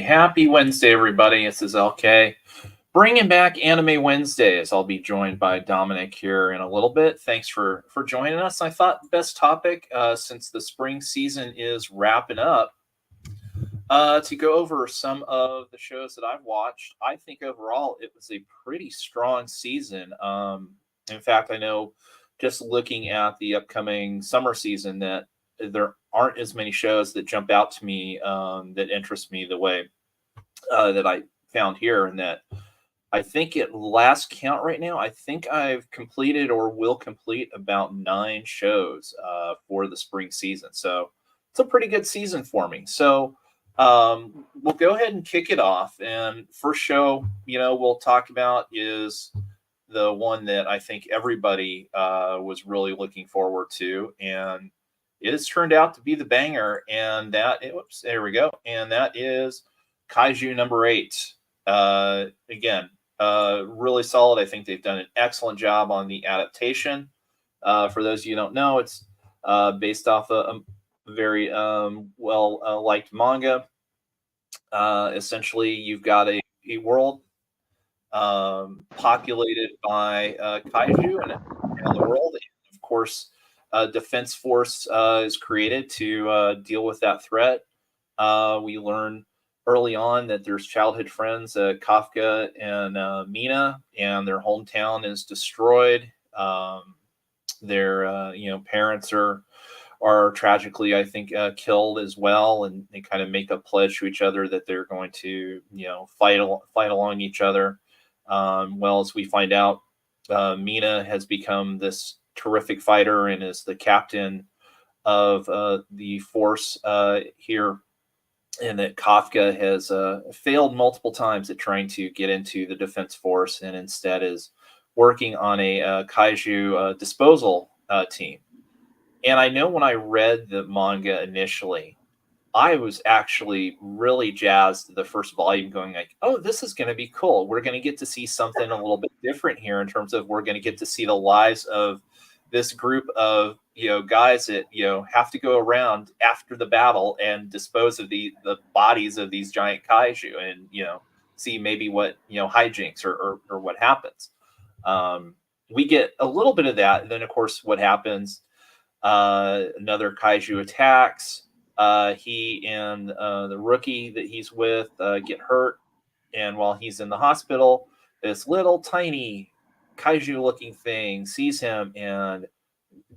Happy Wednesday, everybody. This is LK. Bringing back Anime Wednesdays. I'll be joined by Dominic here in a little bit. Thanks for joining us. I thought best topic, since the spring season is wrapping up, to go over some of the shows that I've watched. I think overall it was a pretty strong season. In fact, I know just looking at the upcoming summer season that there aren't as many shows that jump out to me, that interest me the way that I found here, and that I think at last count right now, I think I've completed or will complete about 9 shows for the spring season. So it's a pretty good season for me. So we'll go ahead and kick it off. And first show, we'll talk about is the one that I think everybody was really looking forward to, and it has turned out to be the banger. And there we go. And that is Kaiju number 8. Again, really solid. I think they've done an excellent job on the adaptation. For those of you who don't know, it's based off a very well liked manga. Essentially, you've got a world populated by kaiju around the world. And of course, a defense force is created to deal with that threat. We learn early on that there's childhood friends, Kafka and Mina, and their hometown is destroyed. Their parents are tragically, I think, killed as well, and they kind of make a pledge to each other that they're going to fight along each other. Well, as we find out, Mina has become this terrific fighter and is the captain of the force here. And that Kafka has failed multiple times at trying to get into the defense force, and instead is working on a kaiju disposal team. And I know when I read the manga initially, I was actually really jazzed the first volume, going like, oh, this is going to be cool. We're going to get to see something a little bit different here in terms of we're going to get to see the lives of this group of guys that have to go around after the battle and dispose of the bodies of these giant kaiju, and see maybe what hijinks or what happens. We get a little bit of that, and then of course what happens, another kaiju attacks. He and the rookie that he's with get hurt, and while he's in the hospital, this little tiny kaiju looking thing sees him and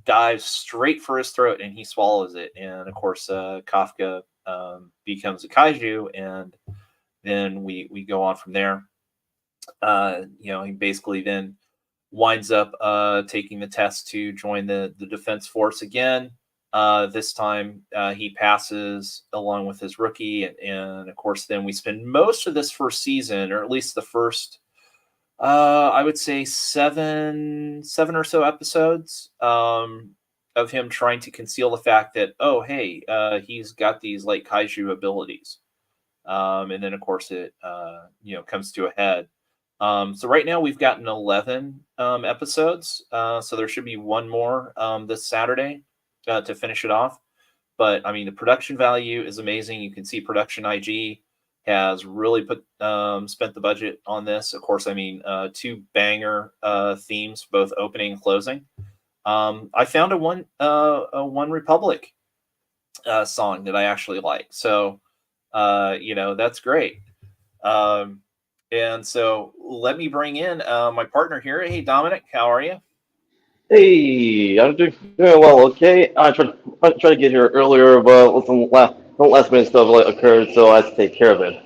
dives straight for his throat, and he swallows it. And of course, Kafka becomes a kaiju, and then we go on from there. He basically then winds up taking the test to join the defense force again. This time he passes along with his rookie, and of course then we spend most of this first season, or at least the first I would say seven or so episodes of him trying to conceal the fact that, oh, hey, he's got these like kaiju abilities. And then of course it comes to a head. So right now we've gotten 11 episodes. So there should be one more this Saturday to finish it off. But I mean, the production value is amazing. You can see Production IG has really spent the budget on this. Of course, I mean, 2 banger themes, both opening and closing. I found a One Republic song that I actually like. So, that's great. And so let me bring in my partner here. Hey, Dominic, how are you? Hey, I'm doing very well. Okay, I tried to get here earlier, but some last minute stuff occurred, so I had to take care of it.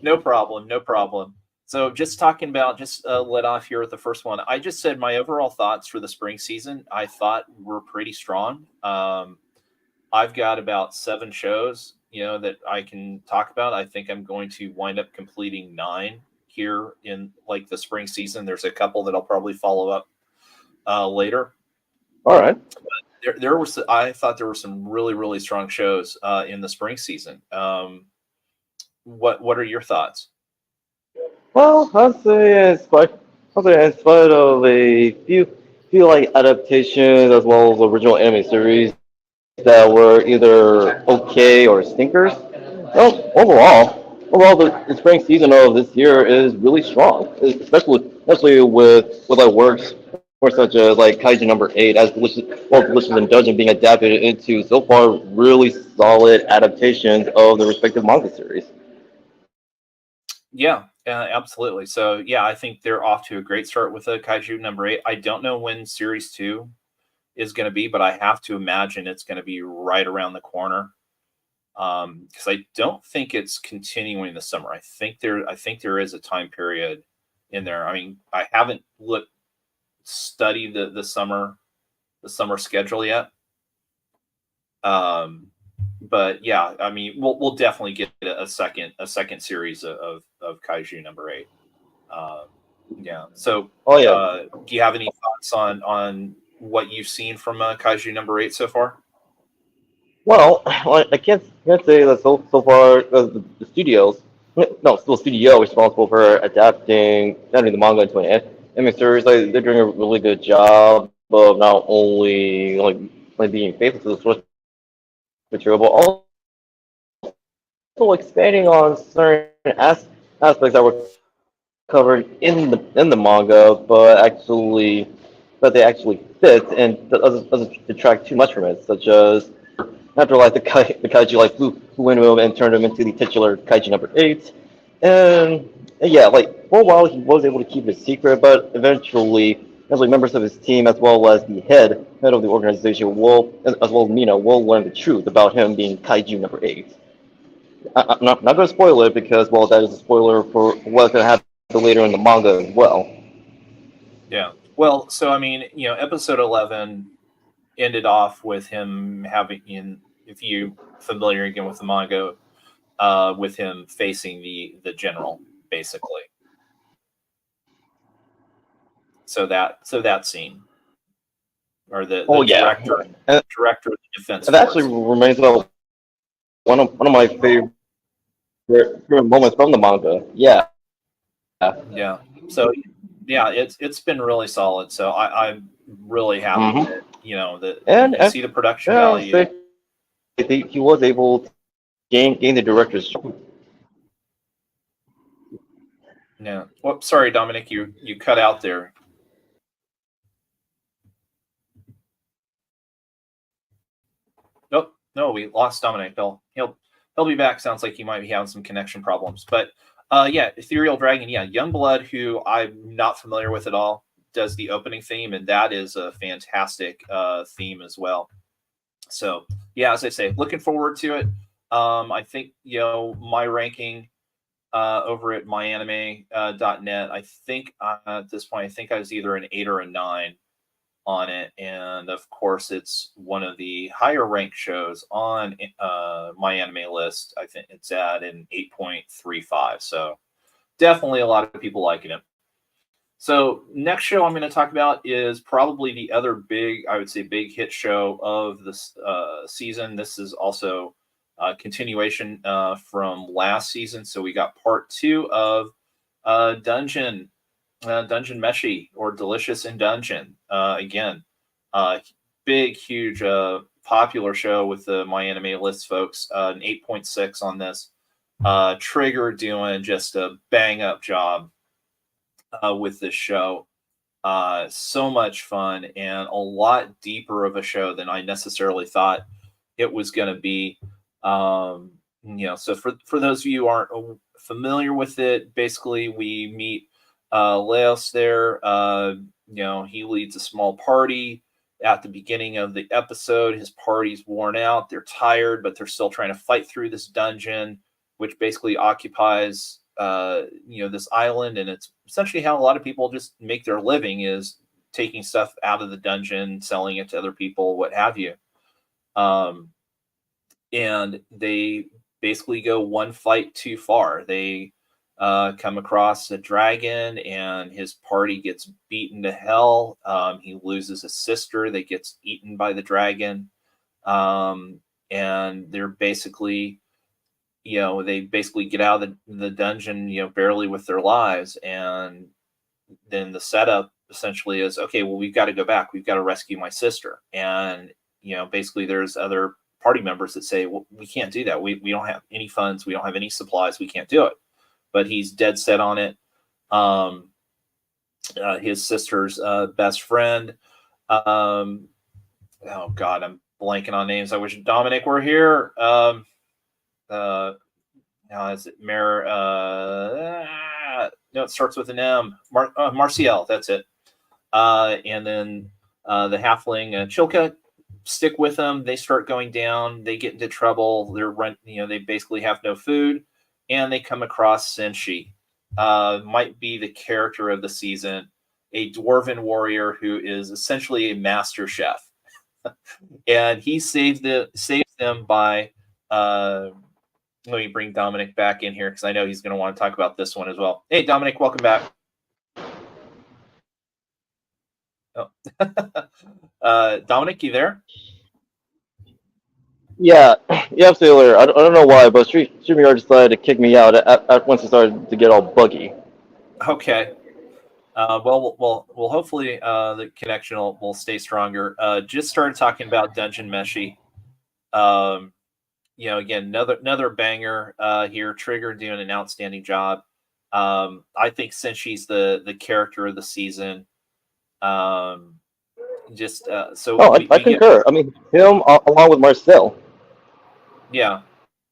No problem. No problem. So just talking about, just let off here with the first one. I just said my overall thoughts for the spring season, I thought were pretty strong. I've got about 7 shows, that I can talk about. I think I'm going to wind up completing 9 here in like the spring season. There's a couple that I'll probably follow up later. All right. I thought there were some really, really strong shows in the spring season. What are your thoughts? Well, I'd say in spite of a few like adaptations as well as original anime series that were either okay or stinkers. Well, overall, overall, the spring season of this year is really strong, especially with like works such as like Kaiju number 8, as Delicious and Dungeon being adapted into so far really solid adaptations of the respective manga series. Yeah, absolutely. So yeah, I think they're off to a great start with the Kaiju number 8. I don't know when series 2 is going to be, but I have to imagine it's going to be right around the corner. Because I don't think it's continuing this summer. I think there is a time period in there. I mean, I haven't studied the summer schedule yet. Um, but yeah, I mean, we'll definitely get a second series of Kaiju number 8. Uh, yeah. So, Oh yeah. do you have any thoughts on what you've seen from Kaiju number 8 so far? Well, I can't say that so far the studios, no, still studio responsible for adapting the manga into an anime series. Like they're doing a really good job of not only like being faithful to the source material, but also expanding on certain aspects that were covered in the manga, but they actually fit and doesn't detract too much from it, such as after like the kaiju like flew into him and turned him into the titular kaiju number 8. And yeah, like for a while he was able to keep it a secret, but eventually members of his team as well as the head of the organization will as well as Mina will learn the truth about him being kaiju number 8. I'm not going to spoil it because well that is a spoiler for what's going to happen later in the manga as well. Yeah. Well, so I mean, episode 11 ended off with him if you familiar again with the manga, with him facing the general basically. So that scene, or the Oh yeah, director of the defense and that actually force. remains one of my favorite moments from the manga. Yeah. Yeah. So yeah, it's been really solid. So I'm really happy Hmm. that that you And see the production yeah, I would value. say he was able to gain the director's. Yeah. Well, sorry, Dominic, you cut out there. Nope. No, we lost Dominic. He'll be back. Sounds like he might be having some connection problems. But yeah, Ethereal Dragon. Yeah, Youngblood, who I'm not familiar with at all, does the opening theme, and that is a fantastic theme as well. So yeah, as I say, looking forward to it. I think my ranking over at myanime.net. I think at this point, I think I was either an 8 or a 9 on it, and of course it's one of the higher ranked shows on my anime list. I think it's at an 8.35, so definitely a lot of people liking it. So next show I'm going to talk about is probably the other big, I would say, big hit show of this season. This is also a continuation from last season, so we got part 2 of Dungeon Meshi, or Delicious in Dungeon. Again, big, huge, popular show with the My Anime List folks. An 8.6 on this. Trigger doing just a bang up job with this show. So much fun and a lot deeper of a show than I necessarily thought it was going to be. So for those of you who aren't familiar with it, basically we meet Leos there. He leads a small party at the beginning of the episode. His party's worn out. They're tired, but they're still trying to fight through this dungeon, which basically occupies this island, and it's essentially how a lot of people just make their living, is taking stuff out of the dungeon, selling it to other people, what have you. And they basically go one fight too far. They come across a dragon, and his party gets beaten to hell. He loses a sister that gets eaten by the dragon. And they're basically, they basically get out of the dungeon, barely with their lives. And then the setup essentially is, okay, well, we've got to go back. We've got to rescue my sister. And, basically there's other party members that say, well, we can't do that. We don't have any funds. We don't have any supplies. We can't do it. But he's dead set on it. His sister's best friend. Oh God, I'm blanking on names. I wish Dominic were here. Is it no, it starts with an M. Marciel, that's it. And then the halfling Chilka stick with them. They start going down. They get into trouble. They basically have no food, and they come across Senshi. Might be the character of the season, a dwarven warrior who is essentially a master chef, and he saves them by. Let me bring Dominic back in here because I know he's going to want to talk about this one as well. Hey, Dominic, welcome back. Oh. Dominic, you there? Yeah, absolutely. I don't know why, but StreamYard decided to kick me out at once it started to get all buggy. Okay. Well, hopefully the connection will stay stronger. Just started talking about Dungeon Meshi. Again, another banger here. Trigger doing an outstanding job. I think since she's the character of the season, I concur. I mean, him along with Marcel. Yeah,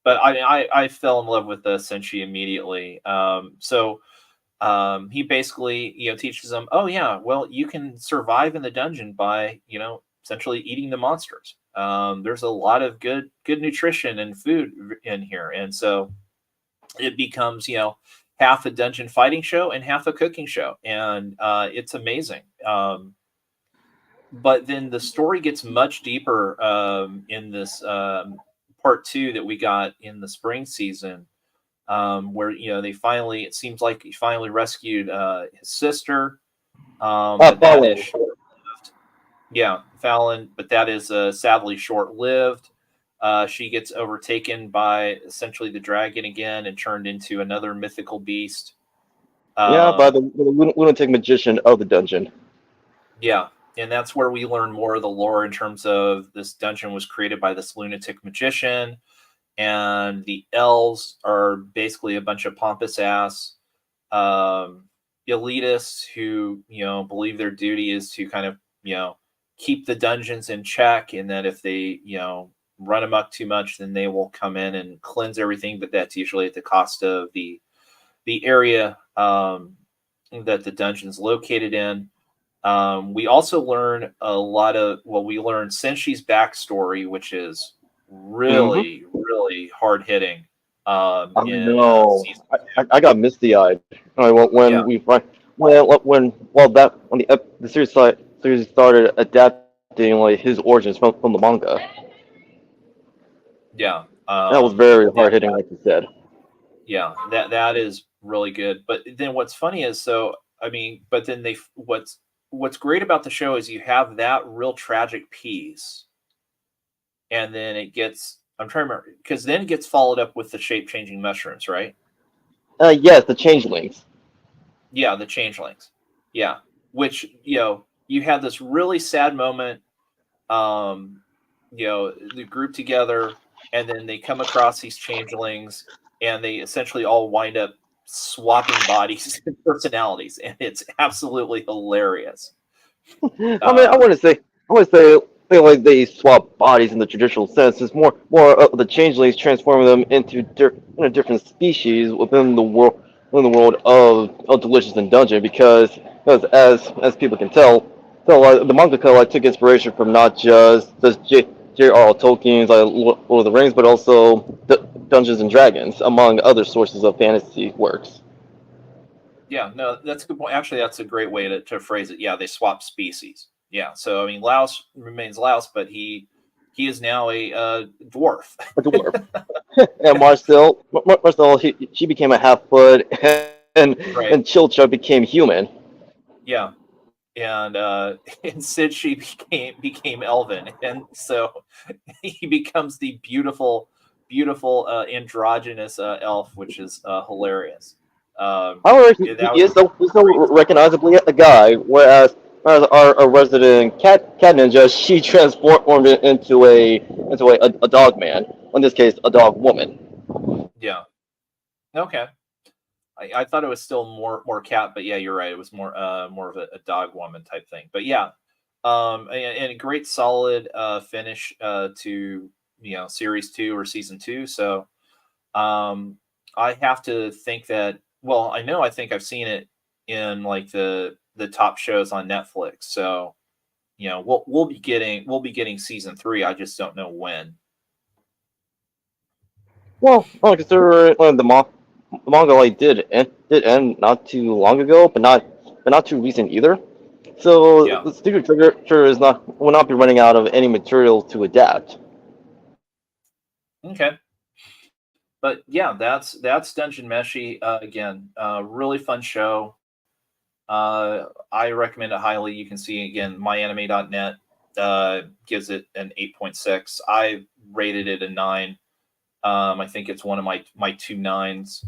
but I fell in love with Senshi immediately. He basically teaches them, oh yeah, well you can survive in the dungeon by essentially eating the monsters. There's a lot of good nutrition and food in here, and so it becomes half a dungeon fighting show and half a cooking show, and it's amazing. But then the story gets much deeper in this part 2 that we got in the spring season, where it seems like he finally rescued his sister. Fallon, but that is sadly short-lived. She gets overtaken by essentially the dragon again and turned into another mythical beast. By the lunatic magician of the dungeon. Yeah, and that's where we learn more of the lore in terms of this dungeon was created by this lunatic magician, and the elves are basically a bunch of pompous ass elitists who believe their duty is to kind of keep the dungeons in check, and that if they run amok too much, then they will come in and cleanse everything, but that's usually at the cost of the area that the dungeon's located in. We also learn we learn Senshi's backstory, which is really hard hitting. I got misty-eyed when the series started adapting his origins from the manga. Yeah, that was very hard hitting, like you said. Yeah, that is really good. But then what's funny is what's great about the show is you have that real tragic piece, and then it gets. I'm trying to remember, because then it gets followed up with the shape-changing mushrooms, right? Yes, the changelings. Yeah, the changelings. Yeah, which you have this really sad moment. The group together, and then they come across these changelings, and they essentially all wind up swapping bodies and personalities, and it's absolutely hilarious. I want to say like they swap bodies in the traditional sense. It's more of the changelings transforming them into different species within the world of Delicious in Dungeon, because as people can tell, the manga took inspiration from not just J.R.R. Tolkien's Lord of the Rings, but also Dungeons and Dragons, among other sources of fantasy works. Yeah, no, that's a good point. Actually, that's a great way to phrase it. Yeah, they swap species. Yeah, so Laos remains Laos, but he is now a dwarf. A dwarf. And Marcel, she became a half-foot, and Chilcha became human. Yeah, and Sid, she became elven, and so he becomes the beautiful androgynous elf, which is hilarious. However, he's so recognizably a guy, whereas whereas our resident cat ninja, she transformed it into a dog man. In this case, a dog woman. Yeah. Okay. I thought it was still more cat, but yeah, you're right. It was more of a dog woman type thing. But yeah, and a great solid finish to series two or season two. So um, I have to think that. Well, I think I've seen it in like the top shows on Netflix. So we'll be getting season three. I just don't know when. Well, consider the manga like did end not too long ago, but not too recent either. So Yeah. the Studio Trigger is not will not be running out of any material to adapt. Okay. But yeah, that's Dungeon Meshi. Again, really fun show. I recommend it highly. You can see again, myanime.net gives it an 8.6. I rated it a 9. I think it's one of my two nines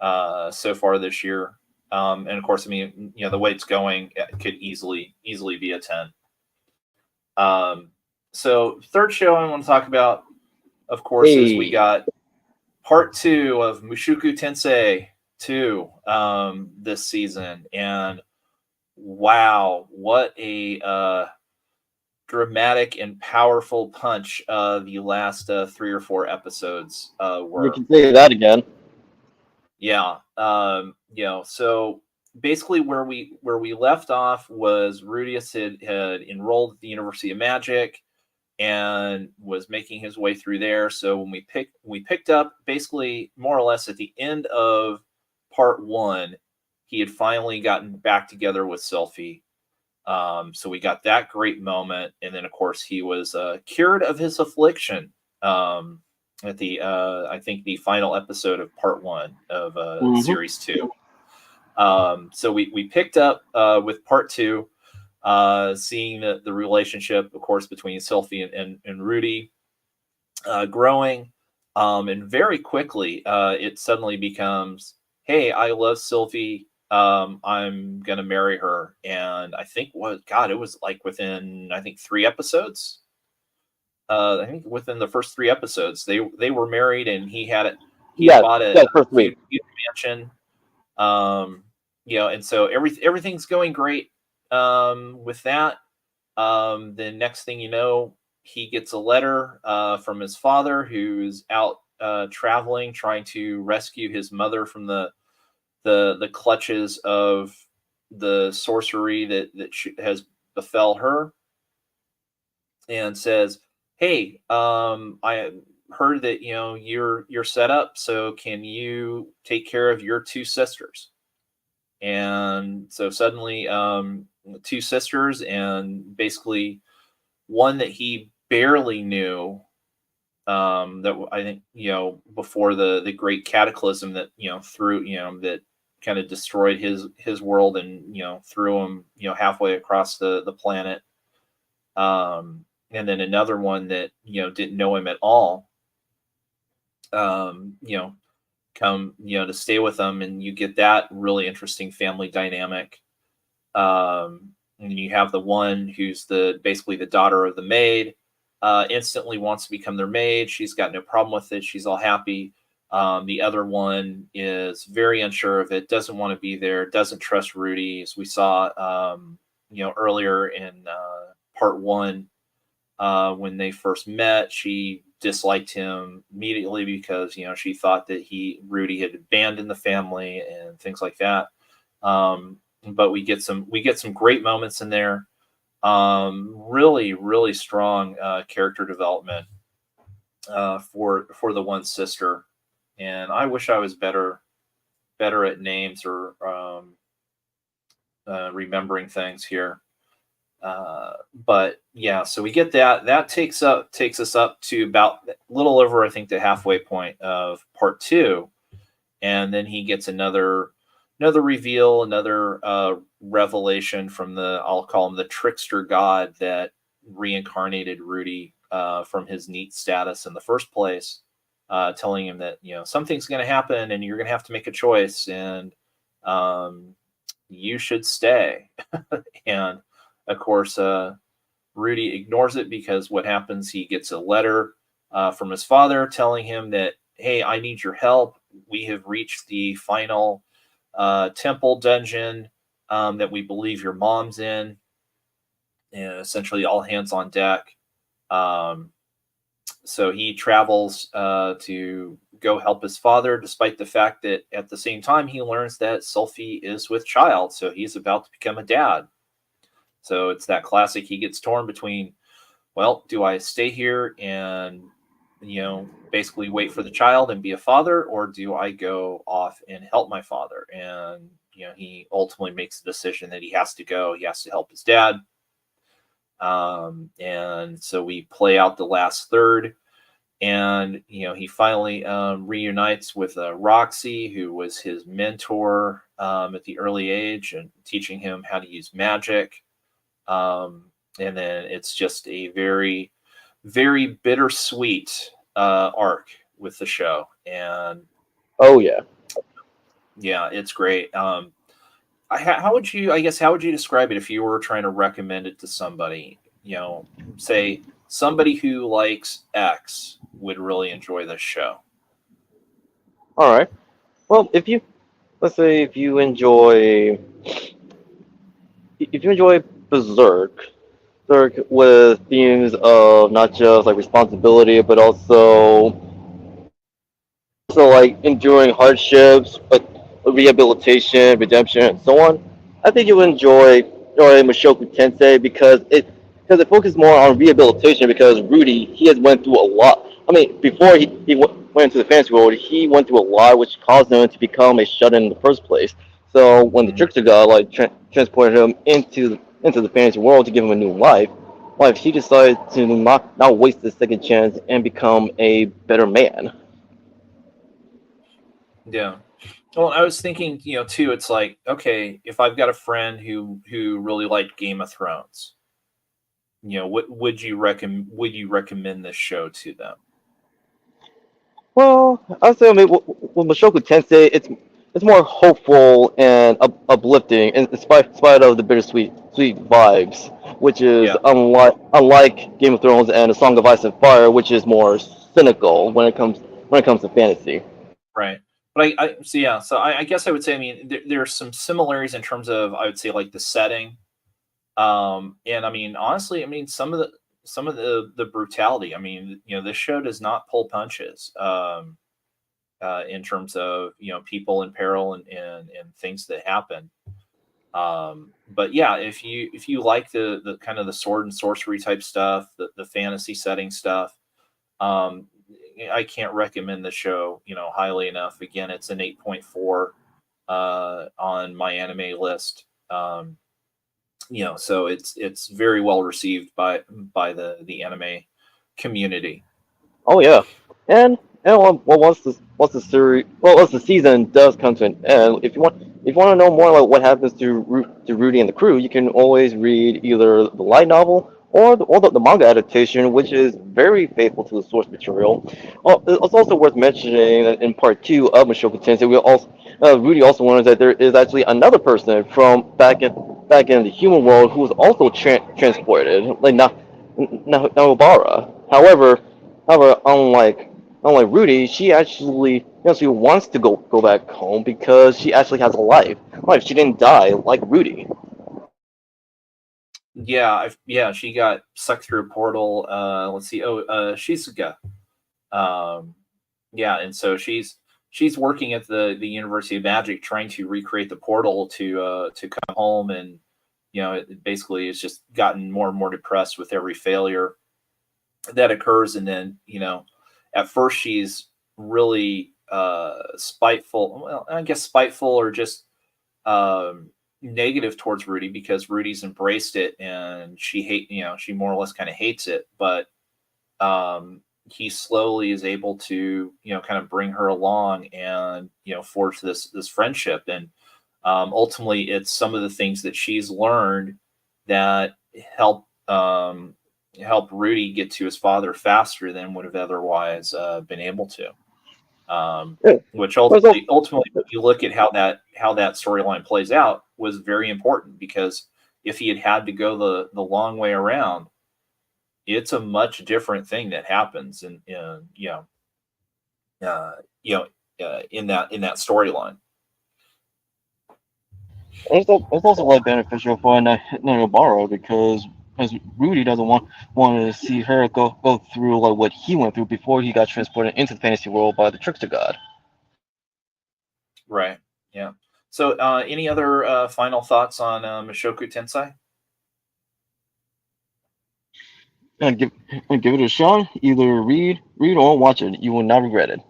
so far this year. And of course, I mean, the way it's going, it could easily be a 10. So third show I want to talk about, of course, is we Hey, got part two of Mushoku Tensei 2 this season, and wow, what a dramatic and powerful punch the last 3 or 4 episodes you were. can say that again. Yeah, so basically where we left off was Rudius had enrolled at the University of Magic and was making his way through there. So when we picked up basically more or less at the end of part one, he had finally gotten back together with Sylphie. So we got that great moment, and then of course he was cured of his affliction at the I think the final episode of part one of Hmm. series two. So we picked up with part two, seeing the relationship, of course, between Sylphie and Rudy growing. And very quickly, it suddenly becomes, hey, I love Sylvie. I'm going to marry her. And I think, God, it was like within, I think, 3 episodes. I think within the first 3 episodes, they were married, and he had Yeah, bought a yeah, first week. huge mansion. Um, and so everything's going great with that. The next thing you know, he gets a letter from his father, who's out traveling, trying to rescue his mother from the clutches of the sorcery that has befell her, and says, "Hey, I heard that you're set up. So can you take care of your two sisters?" And so suddenly, two sisters, and basically one that he barely knew, that I think before the great cataclysm that threw that kind of destroyed his world, and threw him halfway across the planet. And then another one that didn't know him at all, um, you know come to stay with them, and you get that really interesting family dynamic. And you have the one who's basically the daughter of the maid, instantly wants to become their maid. She's got no problem with it. She's all happy. The other one is very unsure of it, doesn't want to be there, doesn't trust Rudy, as we saw, earlier in part one. When they first met, she disliked him immediately because she thought that Rudy had abandoned the family and things like that. But we get some great moments in there. Really, really strong character development for the one sister, and I wish I was better at names or remembering things here. But yeah, so we get that takes us up to about a little over, I think, the halfway point of part two, and then he gets another reveal, another revelation from I'll call him the trickster god that reincarnated Rudy from his neat status in the first place, telling him that something's going to happen and you're going to have to make a choice, and you should stay. And Of course, Rudy ignores it because what happens? He gets a letter from his father telling him that, hey, I need your help. We have reached the final temple dungeon that we believe your mom's in. And essentially, all hands on deck. Um, so he travels to go help his father, despite the fact that at the same time he learns that Sylphie is with child. So he's about to become a dad. So it's that classic. He gets torn between, well, do I stay here and, basically wait for the child and be a father, or do I go off and help my father? And, he ultimately makes the decision that he has to go. He has to help his dad. And so we play out the last third. And, he finally reunites with Roxy, who was his mentor at the early age and teaching him how to use magic. And then it's just a very, very bittersweet arc with the show. And Oh yeah. yeah, it's great. How would you, I guess, how would you describe it if you were trying to recommend it to somebody? Say somebody who likes X would really enjoy this show. All right. Well, let's say if you enjoy Berserk with themes of not just like responsibility, but also like enduring hardships, but rehabilitation, redemption, and so on. I think you would enjoy Mushoku Tensei because it focuses more on rehabilitation because Rudy he has went through a lot. I mean, before went into the fantasy world, he went through a lot, which caused him to become a shut-in the first place. So when the Mhm. trickster god transported him into the fantasy world to give him a new life, he decided to not waste the second chance and become a better man. Yeah. Well, I was thinking, too. It's like, okay, if I've got a friend who really liked Game of Thrones, what would you recommend? Would you recommend this show to them? Well, I'd say I mean, with Mushoku Tensei, it's more hopeful and uplifting, in spite of the bittersweet sweet vibes, which is Yeah. unlike Game of Thrones and A Song of Ice and Fire, which is more cynical when it comes to fantasy. Right. But I guess I would say, I mean, there are some similarities in terms of, I would say, like the setting. And I mean, honestly, I mean, some of the brutality. I mean, this show does not pull punches. In terms of, people in peril and things that happen. But yeah, if you like the kind of the sword and sorcery type stuff, the fantasy setting stuff, um, I can't recommend the show, highly enough. Again, it's an 8.4 on my anime list. So it's very well received by the anime community. Oh yeah, and once the series once the season does come to an end, if you want to know more about what happens to Rudy and the crew, you can always read either the light novel or the manga adaptation, which is very faithful to the source material. It's also worth mentioning that in part two of Mushoku Tensei, Rudy also learns that there is actually another person from back in the human world who was also transported, like Naobara. However, unlike Rudy, she actually wants to go back home because she actually has a life. She didn't die like Rudy. Yeah, she got sucked through a portal. Let's see. Oh, Shizuka. Um, yeah, and so she's working at the University of Magic, trying to recreate the portal to come home, and it basically it's just gotten more and more depressed with every failure that occurs, and then at first she's really spiteful. Well, I guess spiteful or just negative towards Rudy because Rudy's embraced it, and she more or less kind of hates it, but he slowly is able to kind of bring her along and forge this friendship, and ultimately it's some of the things that she's learned that help help Rudy get to his father faster than would have otherwise been able to. Yeah. Which But it's ultimately, if you look at how that storyline plays out, was very important because if he had to go the long way around, it's a much different thing that happens in uh, you know in that storyline. It's also like beneficial for Nagabaro because as Rudy doesn't want to see her go through like what he went through before he got transported into the fantasy world by the trickster god. Right. Yeah. So, any other final thoughts on Mushoku Tensei? And give it a shot. Either read or watch it. You will not regret it.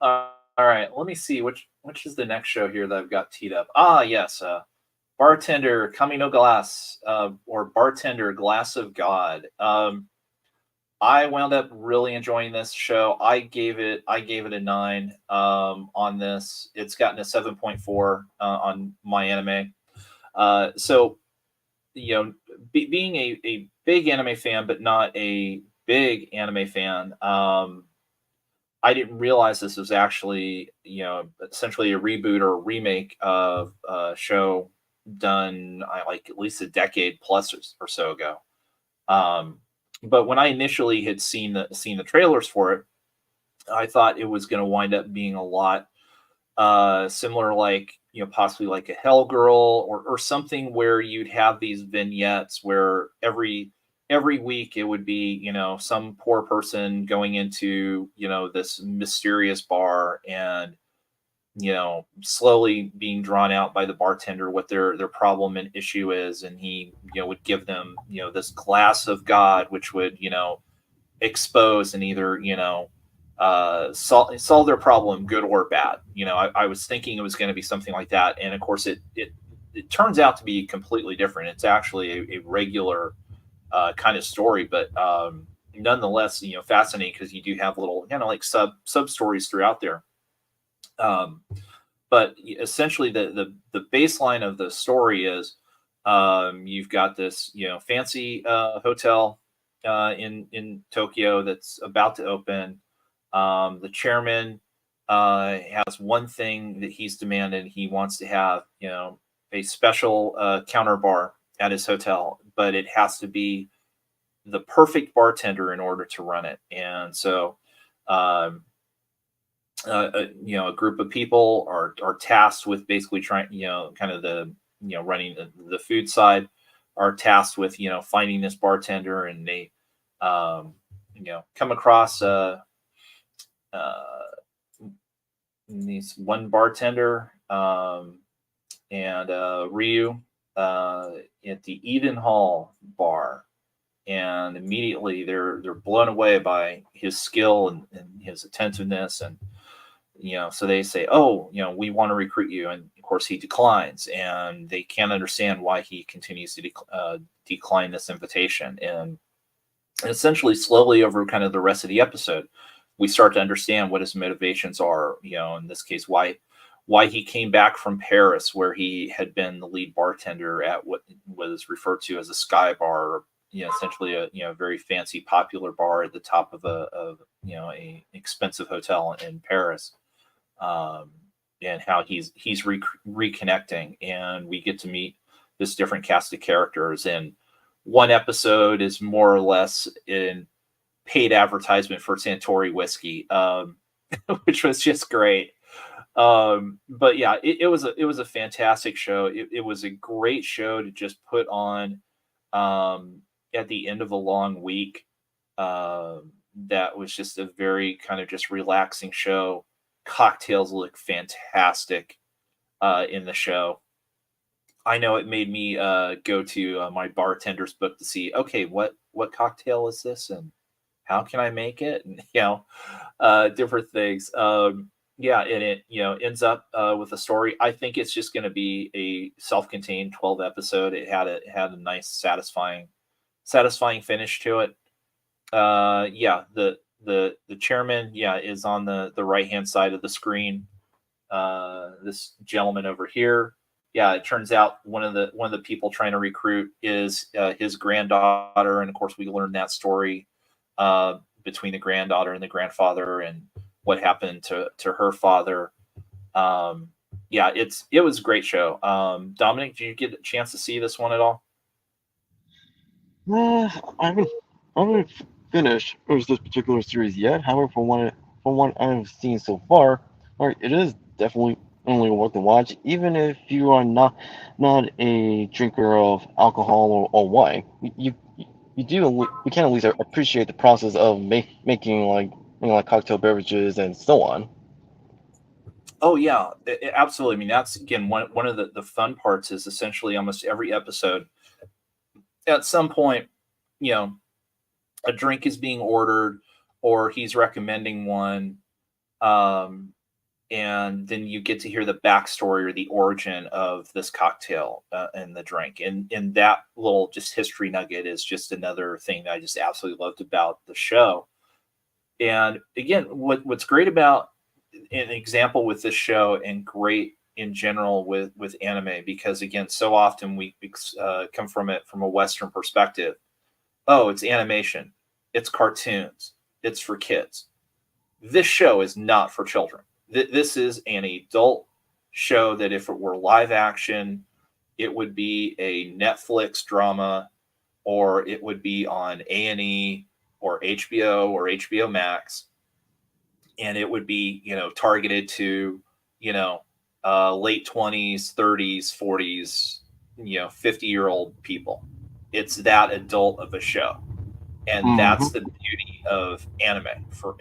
All right. Let me see which is the next show here that I've got teed up. Ah, yes. Bartender Kamino Glass, or Bartender Glass of God. I wound up really enjoying this show. I gave it a 9 on this. It's gotten a 7.4 on my anime. So being a big anime fan, but not a big anime fan, I didn't realize this was actually, essentially a reboot or a remake of a show done like at least a decade plus or so ago. Um, but when I initially had seen the trailers for it, I thought it was going to wind up being a lot similar, like possibly like a Hell Girl or something where you'd have these vignettes where every week it would be some poor person going into this mysterious bar and slowly being drawn out by the bartender what their problem and issue is, and he would give them this glass of God, which would expose and either solve their problem, good or bad. I was thinking it was going to be something like that, and of course it turns out to be completely different. It's actually a regular kind of story, but nonetheless fascinating, because you do have little like sub stories throughout there. um, but essentially the baseline of the story is, you've got this fancy hotel in Tokyo that's about to open. The chairman has one thing that he's demanded. He wants to have a special counter bar at his hotel, but it has to be the perfect bartender in order to run it. And so um, a group of people are tasked with basically trying, kind of the running the food side, are tasked with finding this bartender, and they come across uh these one bartender, and Ryu at the Eden Hall bar, and immediately they're blown away by his skill and his attentiveness. And so they say, oh, we want to recruit you, and of course he declines, and they can't understand why he continues to decline this invitation. And essentially, slowly over kind of the rest of the episode, we start to understand what his motivations are. In this case, why he came back from Paris, where he had been the lead bartender at what was referred to as a Sky Bar, essentially a very fancy, popular bar at the top of a expensive hotel in Paris. And how he's reconnecting, and we get to meet this different cast of characters. And one episode is more or less in paid advertisement for Santori whiskey, which was just great. But yeah, it was a fantastic show. It was a great show to just put on at the end of a long week. That was just a very kind of just relaxing show. Cocktails look fantastic in the show. I know it made me go to my bartender's book to see, okay, what cocktail is this, and how can I make it, and different things. Yeah, and it ends up with a story. I think it's just going to be a self-contained 12 episode. It had a nice, satisfying finish to it. Yeah, the chairman, yeah, is on the right hand side of the screen. This gentleman over here, yeah, it turns out one of the people trying to recruit is his granddaughter, and of course we learned that story between the granddaughter and the grandfather, and what happened to her father. Yeah, it was a great show. Dominic, did you get a chance to see this one at all? Uh, I haven't finished this particular series yet. However, from what I've seen so far, alright, it is definitely only worth the watch, even if you are not a drinker of alcohol or wine. You can at least appreciate the process of making like cocktail beverages and so on. Oh yeah, absolutely. I mean, that's again one of the fun parts is essentially almost every episode at some point, you know, a drink is being ordered or he's recommending one. Um, and then you get to hear the backstory or the origin of this cocktail and the drink, and that little just history nugget is just another thing that I just absolutely loved about the show. And again, what's great about an example with this show and great in general with anime, because again, so often we come from it from a Western perspective. Oh, it's animation, it's cartoons, it's for kids. This show is not for children. This is an adult show that if it were live action, it would be a Netflix drama, or it would be on A&E or HBO or HBO Max, and it would be targeted to you know late 20s, 30s, 40s, 50-year-old people. It's that adult of a show, and that's Hmm. the beauty of anime for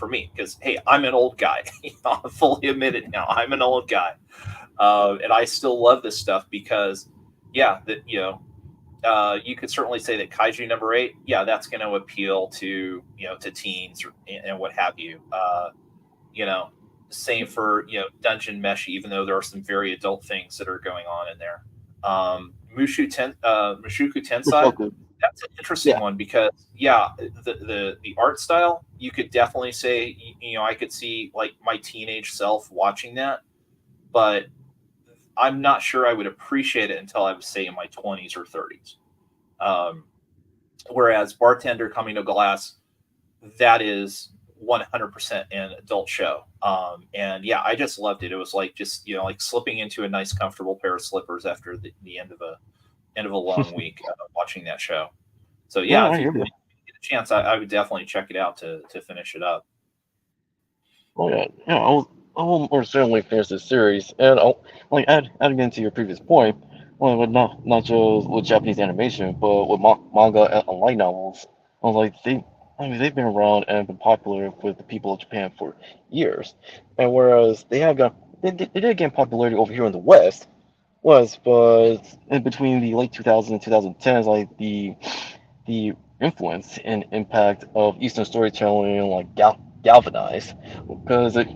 me, because hey, I'm an old guy. I fully admit it now, I'm an old guy, and I still love this stuff because yeah, that you could certainly say that Kaiju number 8, yeah, that's going to appeal to to teens and what have you. You know Same for Dungeon Meshi, even though there are some very adult things that are going on in there. Mushoku Tensei, Exactly. that's an interesting Yeah. one because yeah, the art style, you could definitely say I could see like my teenage self watching that, but I'm not sure I would appreciate it until I was say in my 20s or 30s. Um, Whereas Bartender Coming to Glass, that is 100% an adult show. And yeah, I just loved it. It was like just like slipping into a nice comfortable pair of slippers after the end of a long week watching that show. So Yeah, yeah, I if you hear you. get a chance, I would definitely check it out to finish it up. Oh yeah, yeah. I will more certainly finish this series, and I'll like adding into your previous point. Well, with not just with Japanese animation, but with manga and light novels. I was like they've been around and been popular with the people of Japan for years, and whereas they did gain popularity over here in the West, but in between the late 2000s and 2010s, like the influence and impact of Eastern storytelling like galvanized because it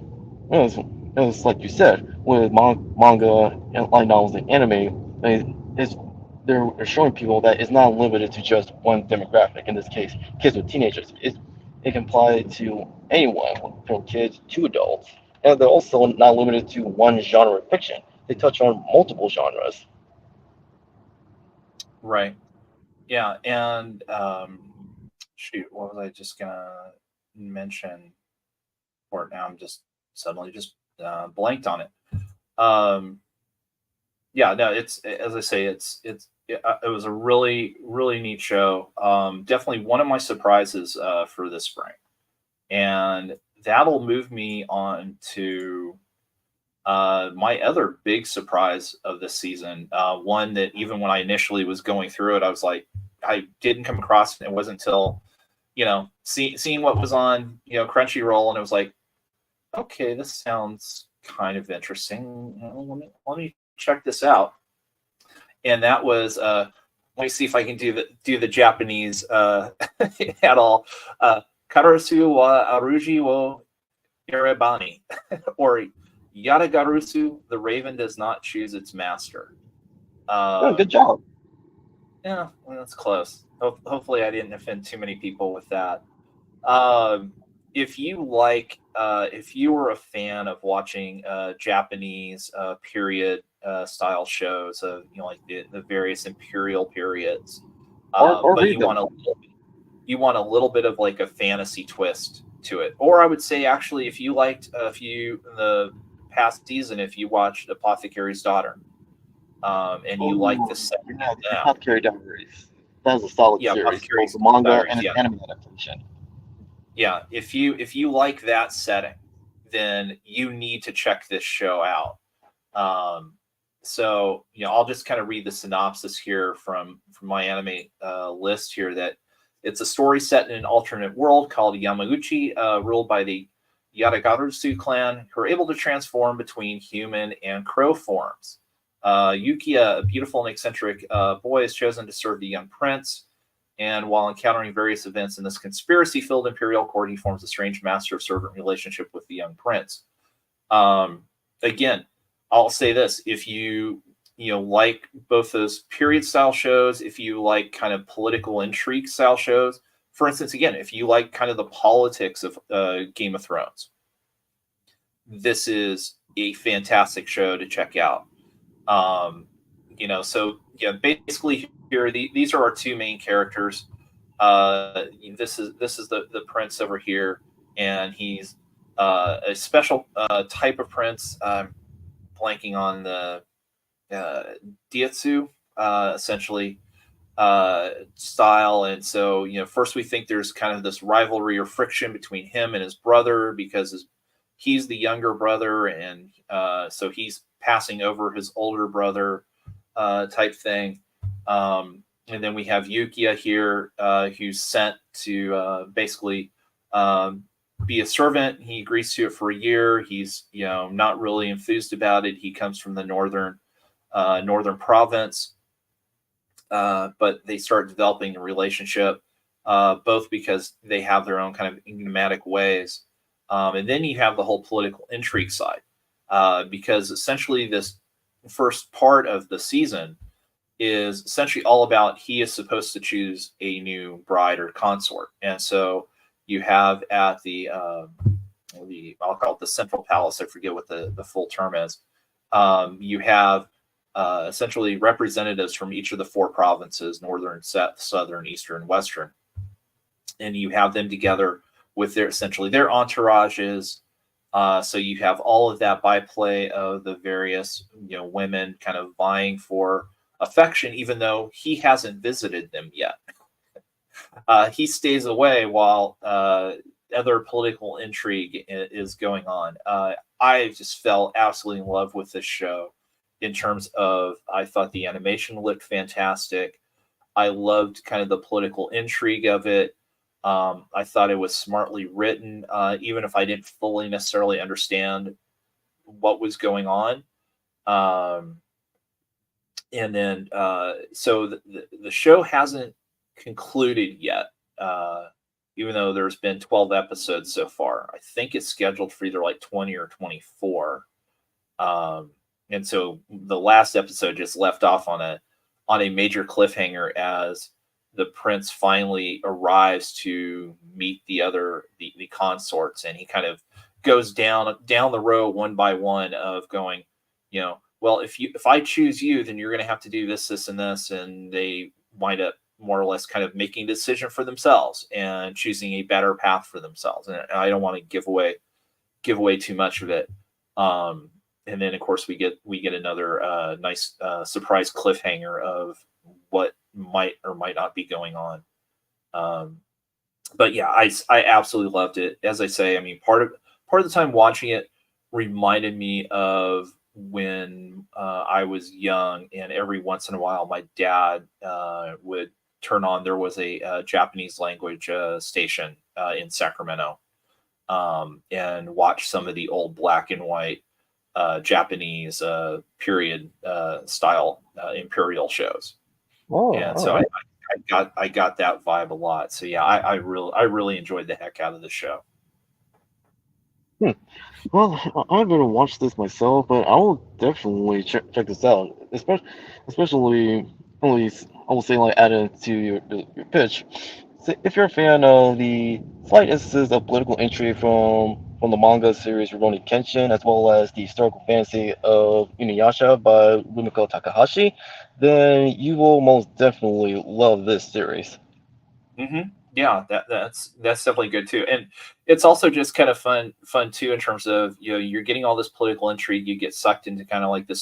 was like you said with manga and light novels and anime. They're showing people that it's not limited to just one demographic. In this case, kids or teenagers. It can apply to anyone from kids to adults, and they're also not limited to one genre of fiction. They touch on multiple genres. Right. Yeah. And shoot, what was I just gonna mention? Or now I'm just suddenly just blanked on it. Um, yeah, no, it's as I say, it was a really neat show. Definitely one of my surprises for this spring, and that'll move me on to my other big surprise of this season. One that even when I initially was going through it, I was like, I didn't come across it. It wasn't until seeing what was on Crunchyroll, and it was like, okay, this sounds kind of interesting. Let me check this out. And that was let me see if I can do the Japanese at all. Karasu wa Aruji wo Irebani, or Yadagarusu, the raven does not choose its master. Oh, good Um, job. yeah, well, that's close. Hopefully, I didn't offend too many people with that. Um, if you were a fan of watching Japanese period style shows of like the various imperial periods, Or but read them. you want a little bit of like a fantasy twist to it, or I would say actually if you liked a few the past season if you watched Apothecary's Daughter, and you like the Oh, set yeah, the now. Apothecary Diaries. That is a solid Yeah, series, both Apothecary's the manga Diaries. and its Yeah, anime adaptation. yeah. If you like that setting, then you need to check this show out. Um, so I'll just kind of read the synopsis here from my anime list here. That it's a story set in an alternate world called Yamauchi, ruled by the Yadagarusu clan, who are able to transform between human and crow forms. Yukiya, a beautiful and eccentric boy, is chosen to serve the young prince. And while encountering various events in this conspiracy filled imperial court, he forms a strange master servant relationship with the young prince. Um, Again, I'll say this: if like both those period style shows, if you like kind of political intrigue style shows, for instance, again, if you like kind of the politics of Game of Thrones, this is a fantastic show to check out. So basically here these are our two main characters. This is the prince over here, and he's a special type of prince. Blanking on the Dietsu, essentially style. And so, first we think there's kind of this rivalry or friction between him and his brother because he's the younger brother, and so he's passing over his older brother type thing. And then we have Yukiya here, who's sent to basically be a servant. He agrees to it for a year. He's not really enthused about it. He comes from the northern province, but they start developing a relationship, both because they have their own kind of enigmatic ways. And then you have the whole political intrigue side, because essentially this first part of the season is essentially all about he is supposed to choose a new bride or consort. And so you have at the I'll call it the Central Palace. I forget what the full term is. You have essentially representatives from each of the four provinces: northern, southern, eastern, western, and you have them together with their entourages. So you have all of that byplay of the various women kind of vying for affection, even though he hasn't visited them yet. He stays away while other political intrigue is going on. I just fell absolutely in love with this show in terms of, I thought the animation looked fantastic. I loved kind of the political intrigue of it. I thought it was smartly written, even if I didn't fully necessarily understand what was going on. And then, so the show hasn't concluded yet, even though there's been 12 episodes so far. I think it's scheduled for either like 20 or 24. And so the last episode just left off on a major cliffhanger as the prince finally arrives to meet the consorts, and he kind of goes down the row one by one of going, well, if I choose you, then you're going to have to do this, this, and this, and they wind up more or less kind of making a decision for themselves and choosing a better path for themselves. And I don't want to give away too much of it. And then of course we get another nice surprise cliffhanger of what might or might not be going on. But yeah, I absolutely loved it. As I say, I mean, part of the time watching it reminded me of when I was young, and every once in a while my dad would turn on. There was a Japanese language station in Sacramento, and watch some of the old black and white Japanese period style imperial shows. Oh, And all so right. I got that vibe a lot. So yeah, I really enjoyed the heck out of the show. Hmm. Well, I'm gonna watch this myself, but I will definitely check this out. Especially, only I will say like adding to your pitch. So if you're a fan of the slight instances of political intrigue from the manga series Rurouni Kenshin, as well as the historical fantasy of Inuyasha by Rumiko Takahashi, then you will most definitely love this series. Mm-hmm. Yeah, that's definitely good too, and it's also just kind of fun too in terms of you're getting all this political intrigue, you get sucked into kind of like this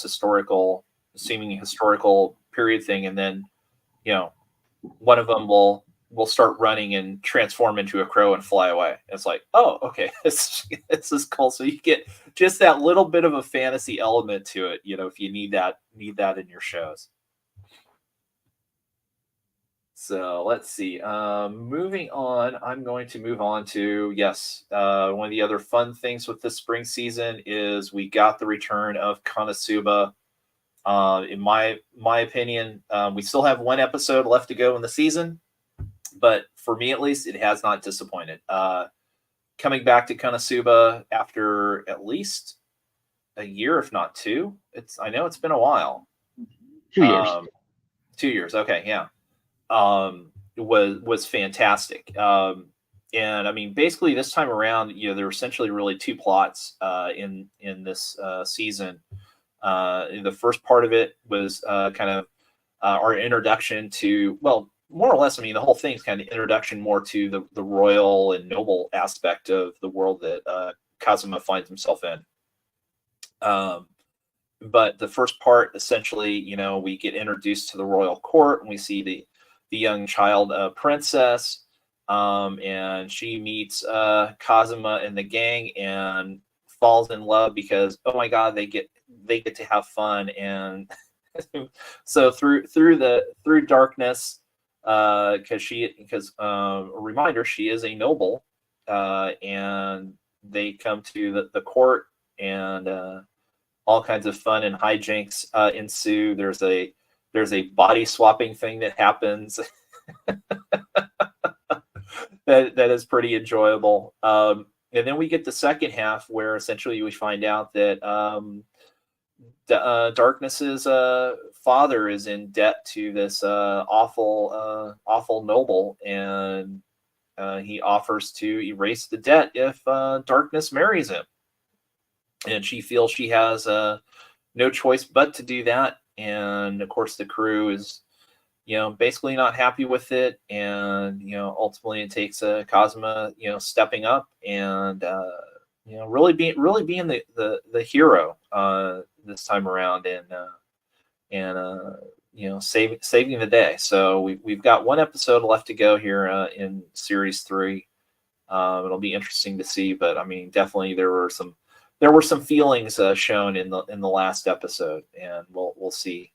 seeming historical period thing, and then you know one of them will start running and transform into a crow and fly away. It's like, oh, okay, this is cool. So you get just that little bit of a fantasy element to it, if you need that in your shows. So let's see. Moving on, I'm going to move on to yes. One of the other fun things with this spring season is we got the return of Konosuba. In my opinion, we still have one episode left to go in the season, but for me at least, it has not disappointed. Coming back to Konosuba after at least a year, if not two. I know it's been a while. 2 years. 2 years. Okay, yeah. Was fantastic. And I mean, basically this time around, there were essentially really two plots in this season. The first part of it was kind of our introduction to, well, more or less, I mean, the whole thing's kind of introduction more to the royal and noble aspect of the world that Kazuma finds himself in. But the first part, essentially, we get introduced to the royal court and we see the young child princess, and she meets Kazuma and the gang and falls in love because, oh my god, they get to have fun. And so through darkness, because a reminder, she is a noble, and they come to the court, and all kinds of fun and hijinks ensue. There's a body swapping thing that happens that is pretty enjoyable. And then we get the second half where essentially we find out that Darkness's father is in debt to this awful noble, and he offers to erase the debt if Darkness marries him. And she feels she has no choice but to do that. And of course, the crew is, basically not happy with it. And, ultimately it takes Kazuma, stepping up and, really being the hero this time around, and saving the day. So we've got one episode left to go here in series 3. It'll be interesting to see, but I mean, definitely there were some feelings shown in the last episode, and we'll see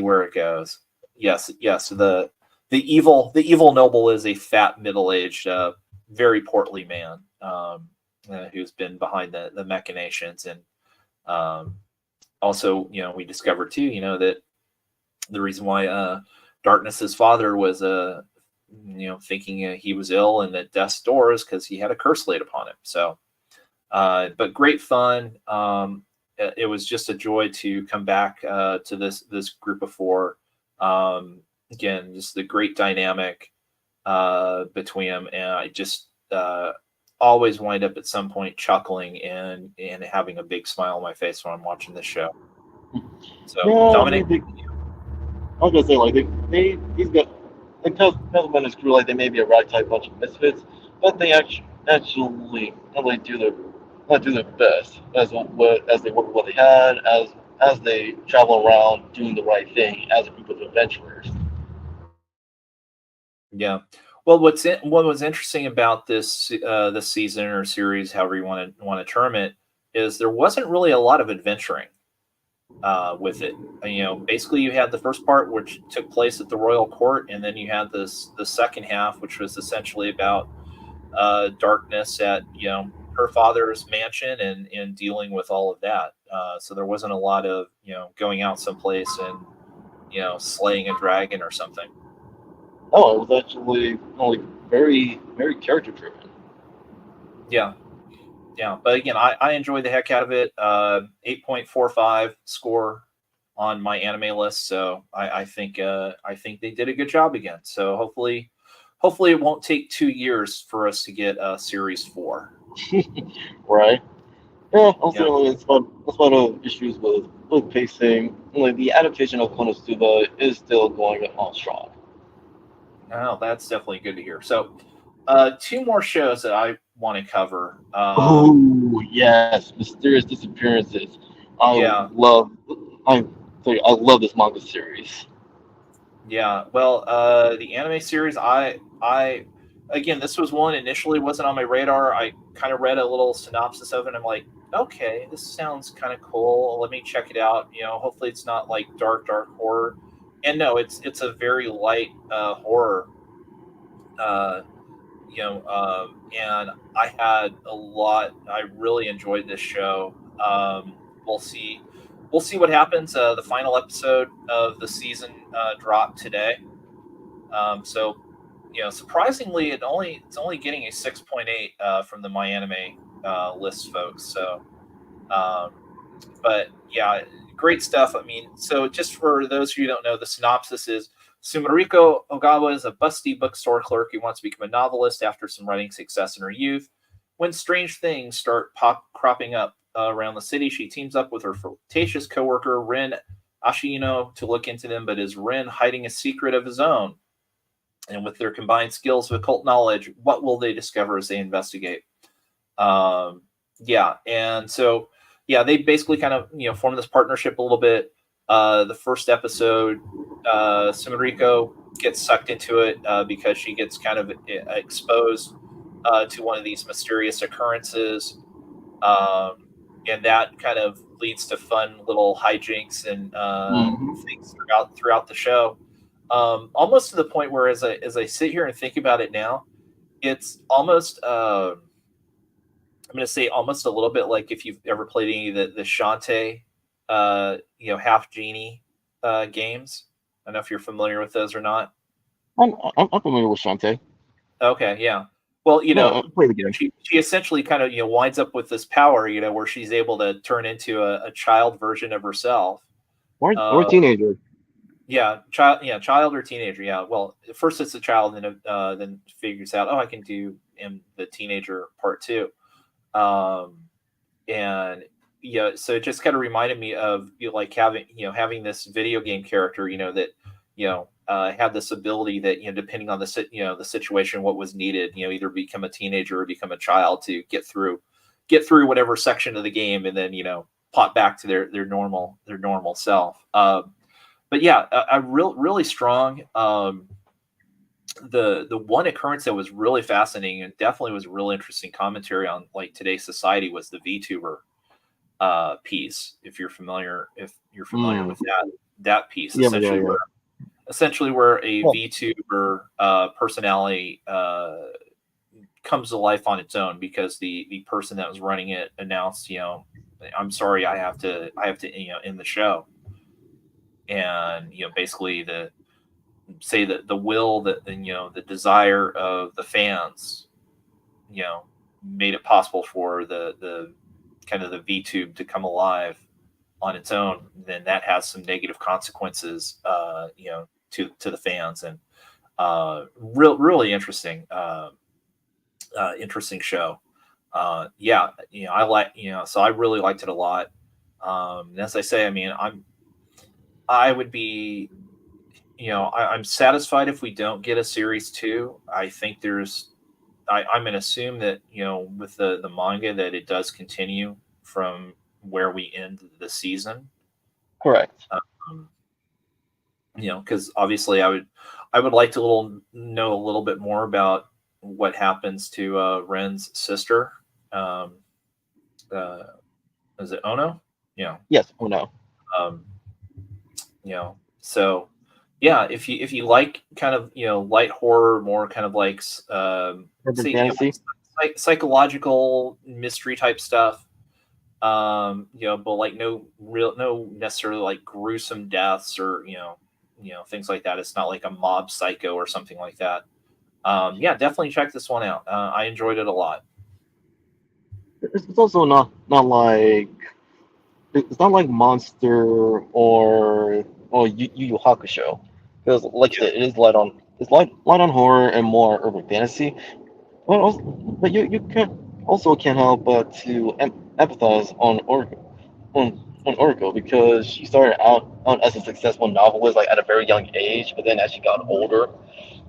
where it goes. Yes. The evil noble is a fat, middle-aged, very portly man who's been behind the machinations, and also we discovered too that the reason why Darkness's father was thinking he was ill and at death's door is because he had a curse laid upon him. So. But great fun. It was just a joy to come back to this group of 4. Again, just the great dynamic between them, and I just always wind up at some point chuckling and having a big smile on my face when I'm watching this show. So, Yeah, Dominic, I was gonna say, like, he's got, like, Kazuma and his crew, like, they may be a ragtag bunch of misfits, but they actually do their best as they work with what they had, as they travel around doing the right thing as a group of adventurers. yeah. Well, what was interesting about this season or series, however you want to term it, is there wasn't really a lot of adventuring with it. Basically you had the first part, which took place at the royal court, and then you had the second half, which was essentially about Darkness at her father's mansion and dealing with all of that. So there wasn't a lot of going out someplace and slaying a dragon or something. Oh, it was actually only very, very character driven. Yeah. But again, I enjoyed the heck out of it. 8.45 score on my anime list, so I think they did a good job again. So hopefully it won't take 2 years for us to get series 4. Right. Yeah, ultimately, it's one of the issues with pacing. Like, the adaptation of Konosuba is still going on strong. Oh, that's definitely good to hear. So, two more shows that I want to cover. Oh yes, mysterious disappearances. I Yeah, love. I I love this manga series. yeah. Well, the anime series, again, this was one initially wasn't on my radar. I kind of read a little synopsis of it. And I'm like, okay, this sounds kind of cool. Let me check it out. Hopefully it's not like dark horror. And no, it's a very light horror. Uh, and I had a lot. I really enjoyed this show. We'll see. We'll see what happens. The final episode of the season dropped today. So, surprisingly, it's only getting a 6.8 from the MyAnime list folks. So, um, but yeah, great stuff. I mean, so just for those of you who don't know, the synopsis is Sumariko Ogawa is a busty bookstore clerk who wants to become a novelist after some writing success in her youth. When strange things start cropping up around the city, she teams up with her flirtatious coworker Ren Ashino to look into them. But is Ren hiding a secret of his own? And with their combined skills of occult knowledge, what will they discover as they investigate? Um, yeah, and so yeah, they basically kind of form this partnership a little bit. The first episode, Sumariko gets sucked into it because she gets kind of exposed to one of these mysterious occurrences, um, and that kind of leads to fun little hijinks and Hmm. things throughout the show. Almost to the point where, as I sit here and think about it now, it's almost. I'm going to say almost a little bit like if you've ever played any of the Shantae, half genie games. I don't know if you're familiar with those or not. I'm familiar with Shantae. Okay, yeah. Well, Yeah, I played the game. she essentially kind of winds up with this power, where she's able to turn into a child version of herself. Or a Uh, teenager. child or teenager. Yeah. Well, at first it's a child, and then figures out, oh, I can do in the teenager part too. Um, and so it just kind of reminded me of like having this video game character that had this ability that depending on the situation, what was needed, either become a teenager or become a child to get through whatever section of the game, and then pop back to their normal self. But yeah, really strong. The one occurrence that was really fascinating and definitely was real interesting commentary on like today's society was the VTuber piece. If you're familiar Mm. with that piece, Yeah, yeah, yeah. essentially where a Well, VTuber personality comes to life on its own because the person that was running it announced, I'm sorry, I have to end the show. And basically the will that the desire of the fans you know made it possible for the kind of the VTube to come alive on its own. Then that has some negative consequences to the fans. And really interesting show. Yeah, I like, so I really liked it a lot. And as I say, I mean, I would be, I'm satisfied if we don't get a series two. I think I'm going to assume that, with the manga, that it does continue from where we end the season. correct. Um, because obviously I would like to know a little bit more about what happens to Ren's sister. Um, uh, is it Ono? Yeah. Yes. Oh no. Um, so yeah, if you like kind of light horror, more kind of like Urban say fantasy. psychological mystery type stuff, but like no necessarily like gruesome deaths or things like that. It's not like a mob psycho or something like that. Yeah, definitely check this one out. I enjoyed it a lot. It's also not like it's not like Monster or Yu Yu Hakusho, because like you Yeah. said, it is light on horror and more urban fantasy. But you can also can't help but to empathize on Orko because she started out as a successful novelist like at a very young age, but then as she got older,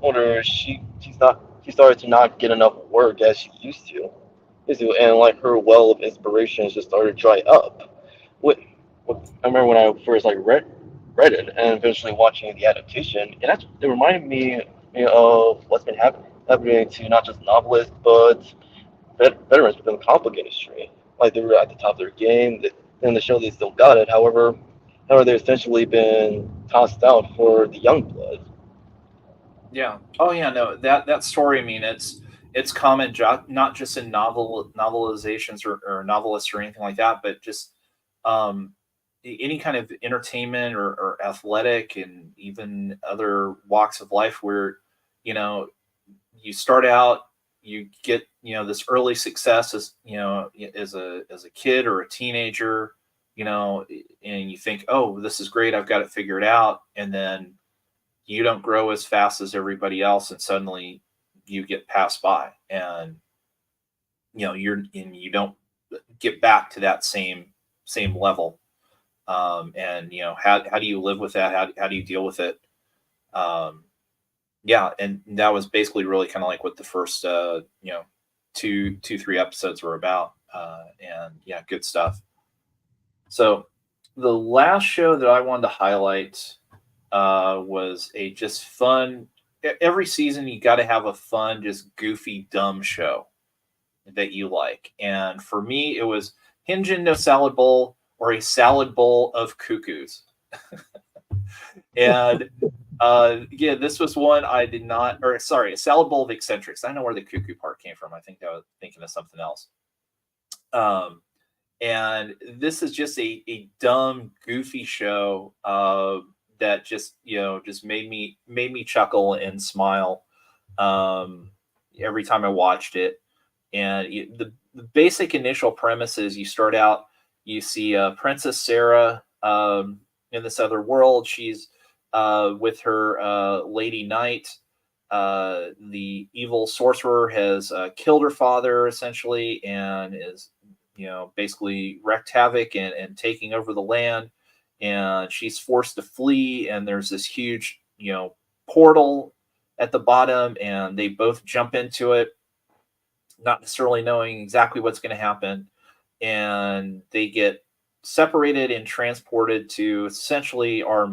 older, she started to not get enough work as she and like her well of inspiration just started to dry up. What I remember when I first like read it and eventually watching the adaptation, it reminded me of what's been happening to not just novelists but veterans within the comic book industry. Like they were at the top of their game, in the show they still got it. However, they've essentially been tossed out for the young blood. Yeah. Oh yeah. No, that story. I mean, it's common, not just in novelizations or novelists or anything like that, but just um, any kind of entertainment or athletic and even other walks of life where you know you start out, you get this early success as as a kid or a teenager, and you think, oh, this is great, I've got it figured out, and then you don't grow as fast as everybody else, and suddenly you get passed by, and you don't get back to that same level. And how do you live with that? How do you deal with it? um, yeah, and that was basically really kind of like what the first three episodes were about. And yeah, good stuff. So the last show that I wanted to highlight was a just fun. Every season, you got to have a fun, just goofy, dumb show that you like. And for me, it was Hinjin no Salad Bowl, or a salad bowl of cuckoos. And yeah, this was one I did not, or sorry, a salad bowl of eccentrics. I know where the cuckoo part came from. I think I was thinking of something else. Um, and this is just a dumb, goofy show that just made me chuckle and smile every time I watched it. And the basic initial premise is you start out, you see Princess Sarah in this other world. She's with her Lady Knight. The evil sorcerer has killed her father essentially, and is basically wreaked havoc and taking over the land. And she's forced to flee, and there's this huge portal at the bottom, and they both jump into it, not necessarily knowing exactly what's going to happen, and they get separated and transported to essentially our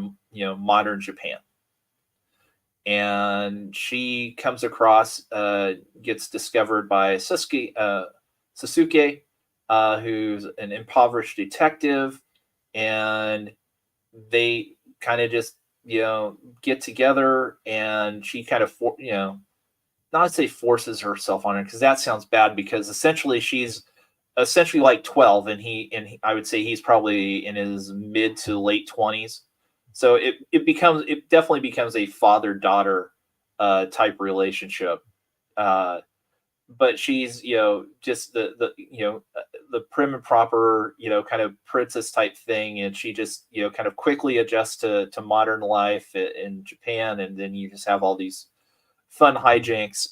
modern Japan. And she comes across, gets discovered by Sasuke, who's an impoverished detective, and they kind of just get together, and she kind of not to say forces herself on her, because that sounds bad, because essentially she's essentially like 12, and I would say he's probably in his mid to late 20s. So it definitely becomes a father-daughter type relationship. But she's just the prim and proper kind of princess type thing, and she just kind of quickly adjusts to modern life in Japan, and then you just have all these fun hijinks.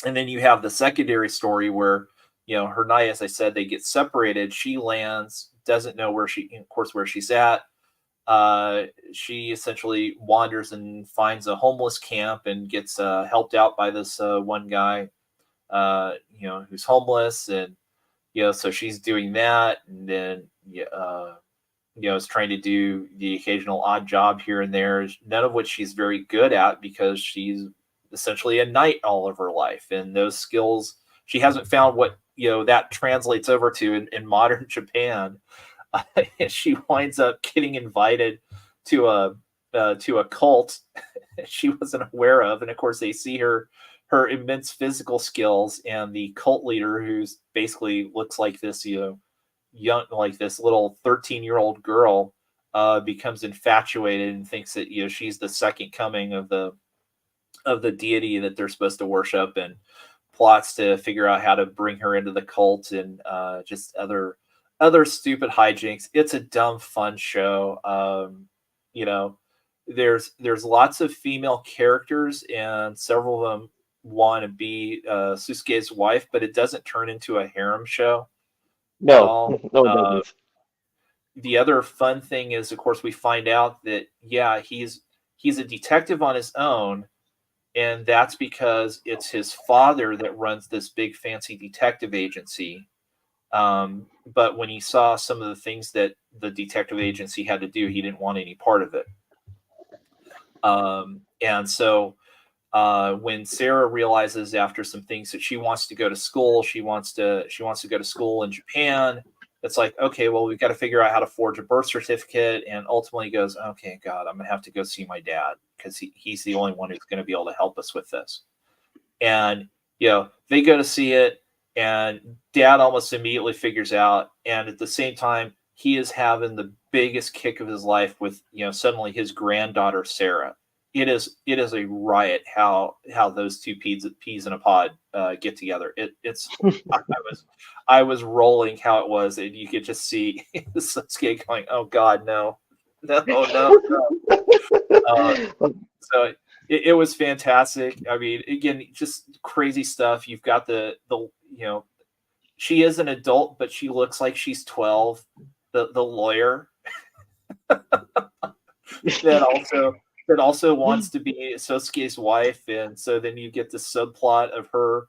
And then you have the secondary story where her night, as I said, they get separated. She lands, doesn't know where she's at. She essentially wanders and finds a homeless camp, and gets helped out by this one guy who's homeless. And so she's doing that, and then is trying to do the occasional odd job here and there, none of which she's very good at, because she's essentially a knight all of her life, and those skills she hasn't found what that translates over to in modern Japan. And she winds up getting invited to a cult she wasn't aware of, and of course they see her immense physical skills, and the cult leader, who's basically looks like this young, like this little 13-year-old girl, becomes infatuated and thinks that she's the second coming of the deity that they're supposed to worship, and plots to figure out how to bring her into the cult, and just other stupid hijinks. It's a dumb fun show. There's lots of female characters, and several of them want to be Susuke's wife, but it doesn't turn into a harem show at No, all. no, it doesn't. The other fun thing is, of course, we find out that yeah, he's a detective on his own, and that's because it's his father that runs this big fancy detective agency. But when he saw some of the things that the detective agency had to do, he didn't want any part of it. And so when Sarah realizes after some things that she wants to go to school, she wants to go to school in Japan. It's like, okay, well, we've got to figure out how to forge a birth certificate, and ultimately goes, okay, God, I'm gonna have to go see my dad because he's the only one who's going to be able to help us with this. And they go to see it, and Dad almost immediately figures out, and at the same time, he is having the biggest kick of his life with suddenly his granddaughter Sarah. It is a riot how those two peas in a pod get together. It's I was rolling how it was, and you could just see Sasuke going, "Oh God, no, no, no, no." So it was fantastic. I mean, again, just crazy stuff. You've got the she is an adult, but she looks like she's 12. The lawyer that also wants to be Sosuke's wife, and so then you get the subplot of her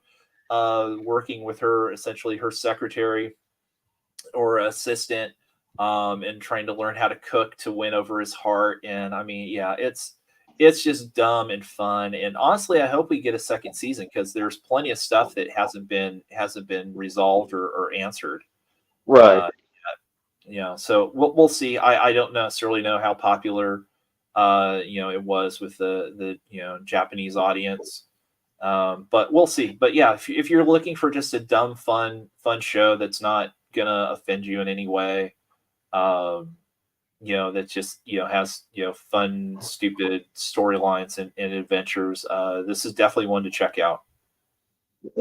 working with her, essentially her secretary or assistant, and trying to learn how to cook to win over his heart. And I mean, yeah, it's just dumb and fun. And honestly, I hope we get a second season because there's plenty of stuff that hasn't been resolved or answered. Right. So we'll see. I don't necessarily know how popular it was with the Japanese audience, but we'll see. But yeah, if you're looking for just a dumb fun show that's not gonna offend you in any way, that just has fun stupid storylines and adventures, this is definitely one to check out.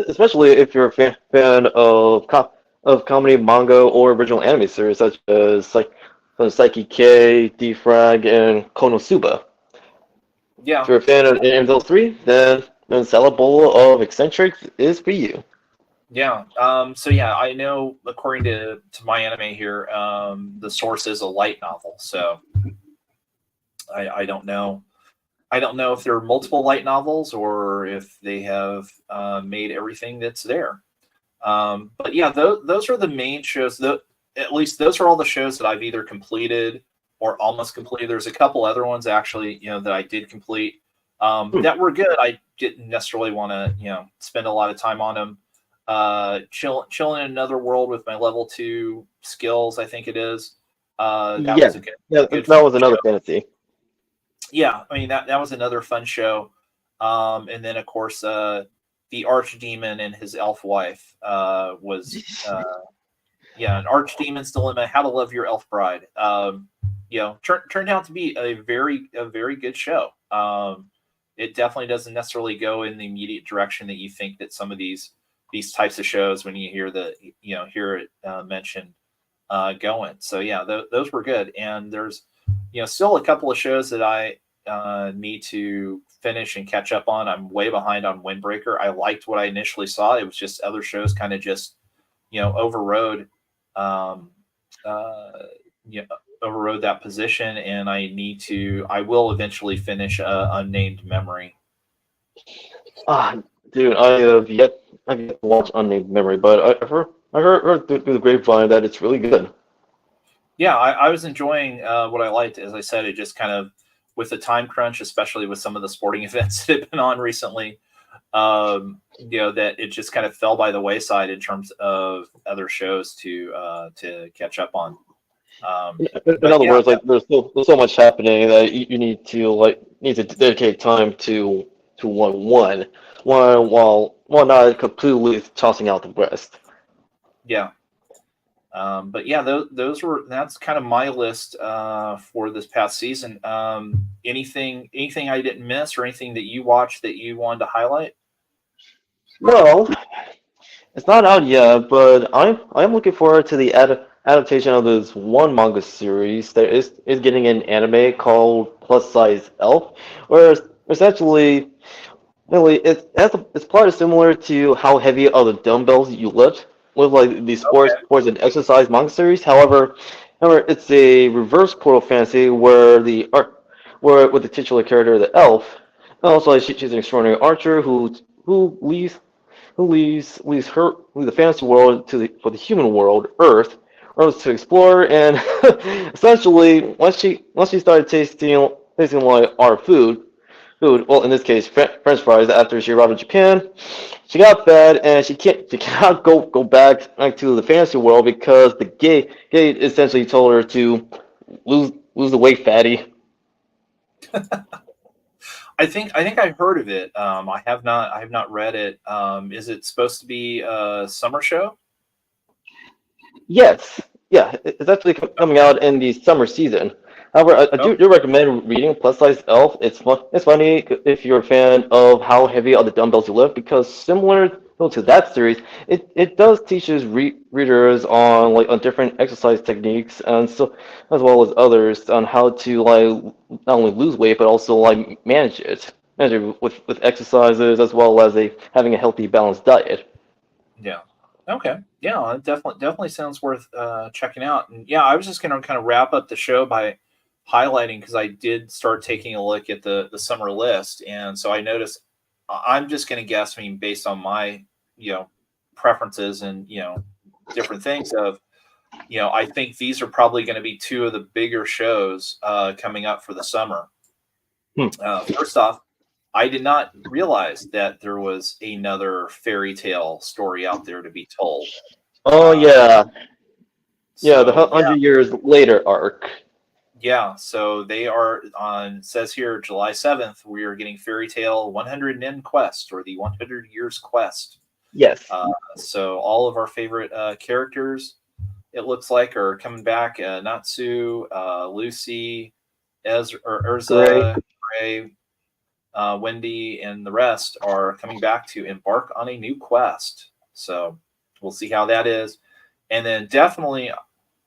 Especially if you're a fan of comedy, manga, or original anime series such as Psyche K, Defrag, and Konosuba. Yeah. If you're a fan of any of those three, then Salad Bowl of Eccentrics is for you. Yeah. So yeah, I know according to my anime here, the source is a light novel. So I don't know. I don't know if there are multiple light novels or if they have made everything that's there. But yeah, those are the main shows. At least those are all the shows that I've either completed or almost completed. There's a couple other ones actually, that I did complete that were good. I didn't necessarily want to, spend a lot of time on them. Chilling in Another World with my level 2 skills, I think it is. That was a good that was another show. fantasy. Yeah, I mean that was another fun show. And then of course the Archdemon and his elf wife was an Archdemon's Dilemma: How to Love Your Elf Bride. Turned out to be a very good show. It definitely doesn't necessarily go in the immediate direction that you think that some of these types of shows, when you hear it mentioned, going. So yeah, those were good. And there's still a couple of shows that I need to finish and catch up on. I'm way behind on Windbreaker. I liked what I initially saw. It was just other shows kind of just overrode overrode that position, and I will eventually finish Unnamed Memory. Dude, I have yet to watch Unnamed Memory, but I heard through the grapevine that it's really good. Yeah, I was enjoying what I liked. As I said, it just kind of, with the time crunch, especially with some of the sporting events that have been on recently, that it just kind of fell by the wayside in terms of other shows to catch up on. In other words, there's so much happening that you need to dedicate time to one while not completely tossing out the rest. Yeah. But yeah, that's kind of my list for this past season. Anything I didn't miss, or anything that you watched that you wanted to highlight? Well, it's not out yet, but I'm looking forward to the adaptation of this one manga series that is getting an anime called Plus Size Elf, where essentially, really, its plot is similar to How Heavy Are the Dumbbells You Lift, with the sports and exercise manga series. However, it's a reverse Portal Fantasy where with the titular character, the elf, Also, like, she's an extraordinary archer who leaves the fantasy world for the human world, Earth to explore, and essentially once she started tasting like our food, well, in this case French fries, after she arrived in Japan, she got fed, and she cannot go back to the fantasy world because the gate essentially told her to lose the weight, fatty. I think I've heard of it. I have not read it. Is it supposed to be a summer show? Yes, yeah, it's actually coming out in the summer season. However, I Oh, do recommend reading Plus Size Elf. It's funny if you're a fan of how heavy are the dumbbells you lift, because similar to that series, it does teaches readers on on different exercise techniques, and so as well as others on how to not only lose weight but also manage it with exercises, as well as having a healthy balanced diet. yeah. Okay. Yeah, it definitely sounds worth checking out. And yeah, I was just going to kind of wrap up the show by highlighting, because I did start taking a look at the summer list, and so I noticed, I'm just going to guess, I mean, based on my you know preferences and different things of I think these are probably going to be two of the bigger shows coming up for the summer. Hmm. First off, I did not realize that there was another fairy tale story out there to be told. Oh Uh, yeah, yeah, the so yeah, 100 years later arc. yeah. So they are on. Says here, July 7th, we are getting Fairy Tale 100 Nin Quest, or the 100 Years Quest. Yes. So all of our favorite characters, it looks like, are coming back. Natsu, Lucy, Ezra, or Gray. Urza, Gray, Wendy, and the rest are coming back to embark on a new quest. So we'll see how that is. And then definitely,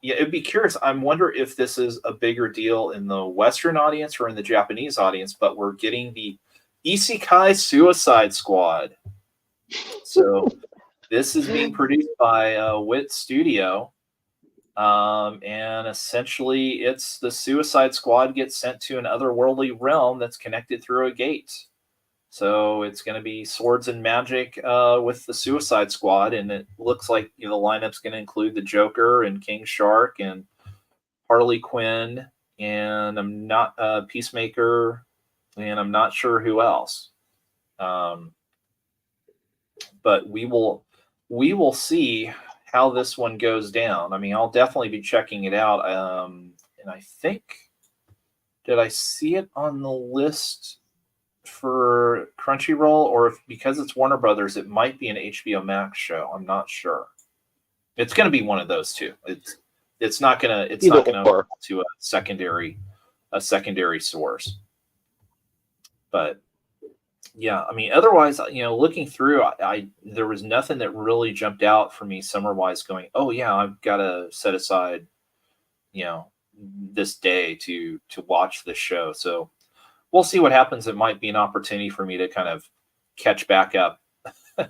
yeah, it'd be curious. I wonder if this is a bigger deal in the Western audience or in the Japanese audience, but we're getting the Isekai Suicide Squad. So this is being produced by Wit Studio. And essentially, it's the Suicide Squad gets sent to an otherworldly realm that's connected through a gate. So it's going to be swords and magic with the Suicide Squad, and it looks like the lineup's going to include the Joker and King Shark and Harley Quinn, and I'm not Peacemaker, and I'm not sure who else. Um, but we will see how this one goes down. I mean, I'll definitely be checking it out. And I think, did I see it on the list for Crunchyroll, or if because it's Warner Brothers, it might be an HBO Max show. I'm not sure. It's going to be one of those two. It's not gonna Either appeal or. to a secondary source. But yeah, I mean, otherwise, looking through, I there was nothing that really jumped out for me summer wise. Going, oh yeah, I've got to set aside, you know, this day to watch this show. So we'll see what happens. It might be an opportunity for me to kind of catch back up on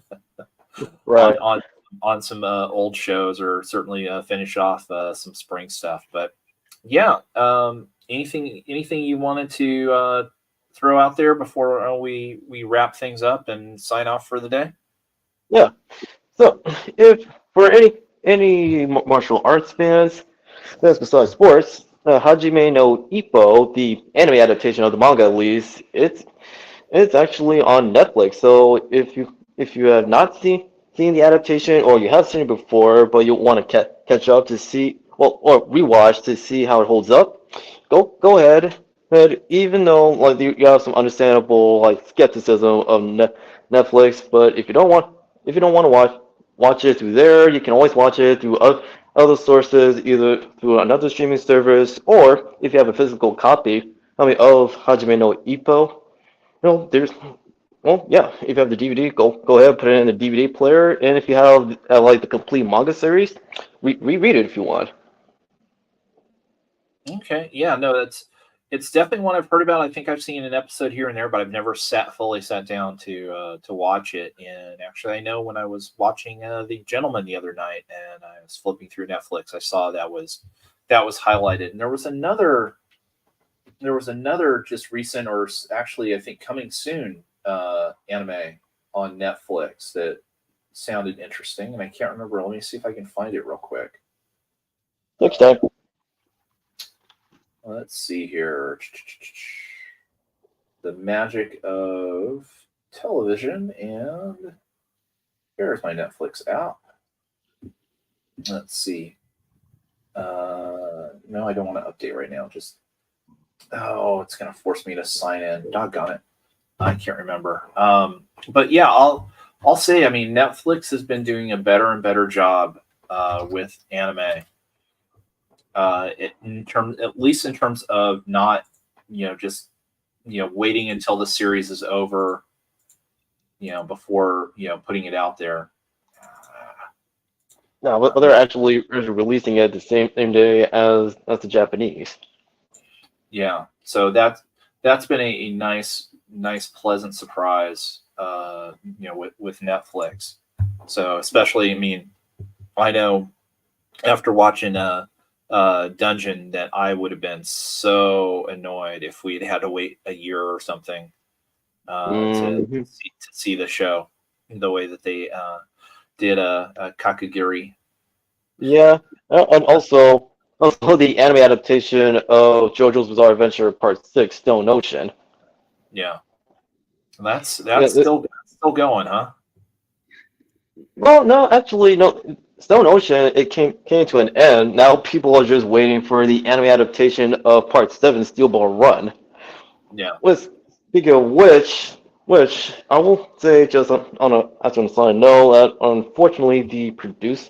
Right. on on some old shows, or certainly finish off some spring stuff. But yeah, anything you wanted to throw out there before we wrap things up and sign off for the day? Yeah. So, if for any martial arts fans, that's besides sports, Hajime no Ippo, the anime adaptation of the manga at least, it's actually on Netflix. So if you have not seen the adaptation, or you have seen it before but you want to catch up to see, well, or rewatch to see how it holds up, go ahead. And even though you have some understandable skepticism of Netflix, but if you don't want to watch it through there, you can always watch it through other sources, either through another streaming service, or if you have a physical copy, of Hajime no Ippo, there's, well, yeah, if you have the DVD, go ahead, put it in the DVD player, and if you have the complete manga series, reread it if you want. Okay, yeah, no, it's definitely one I've heard about. I think I've seen an episode here and there, but I've never fully sat down to watch it. And actually, I know when I was watching The Gentleman the other night, and I was flipping through Netflix, I saw that was highlighted, and there was another there was another just recent, or actually I think coming soon, anime on Netflix that sounded interesting, and I can't remember. Let me see if I can find it real quick. Next time. Let's see here. The magic of television, and there's my Netflix app. Let's see. No, I don't want to update right now. Just it's gonna force me to sign in. Doggone it. I can't remember. But yeah, I'll say. I mean, Netflix has been doing a better and better job with anime. At least in terms of not, just waiting until the series is over, before putting it out there. No, but they're actually releasing it the same day as the Japanese. Yeah, so that's been a nice pleasant surprise, with Netflix. So especially, I mean, I know after watching Dungeon that I would have been so annoyed if we'd had to wait a year or something to see the show the way that they did a Kakagiri. Yeah, and also the anime adaptation of JoJo's Bizarre Adventure Part 6, Stone Ocean. Yeah, that's Yeah, still going, huh? well, no, actually, no. Stone Ocean, it came to an end. Now people are just waiting for the anime adaptation of Part 7, Steel Ball Run. Yeah, With speaking of which I will say just on a as an aside note that unfortunately the producer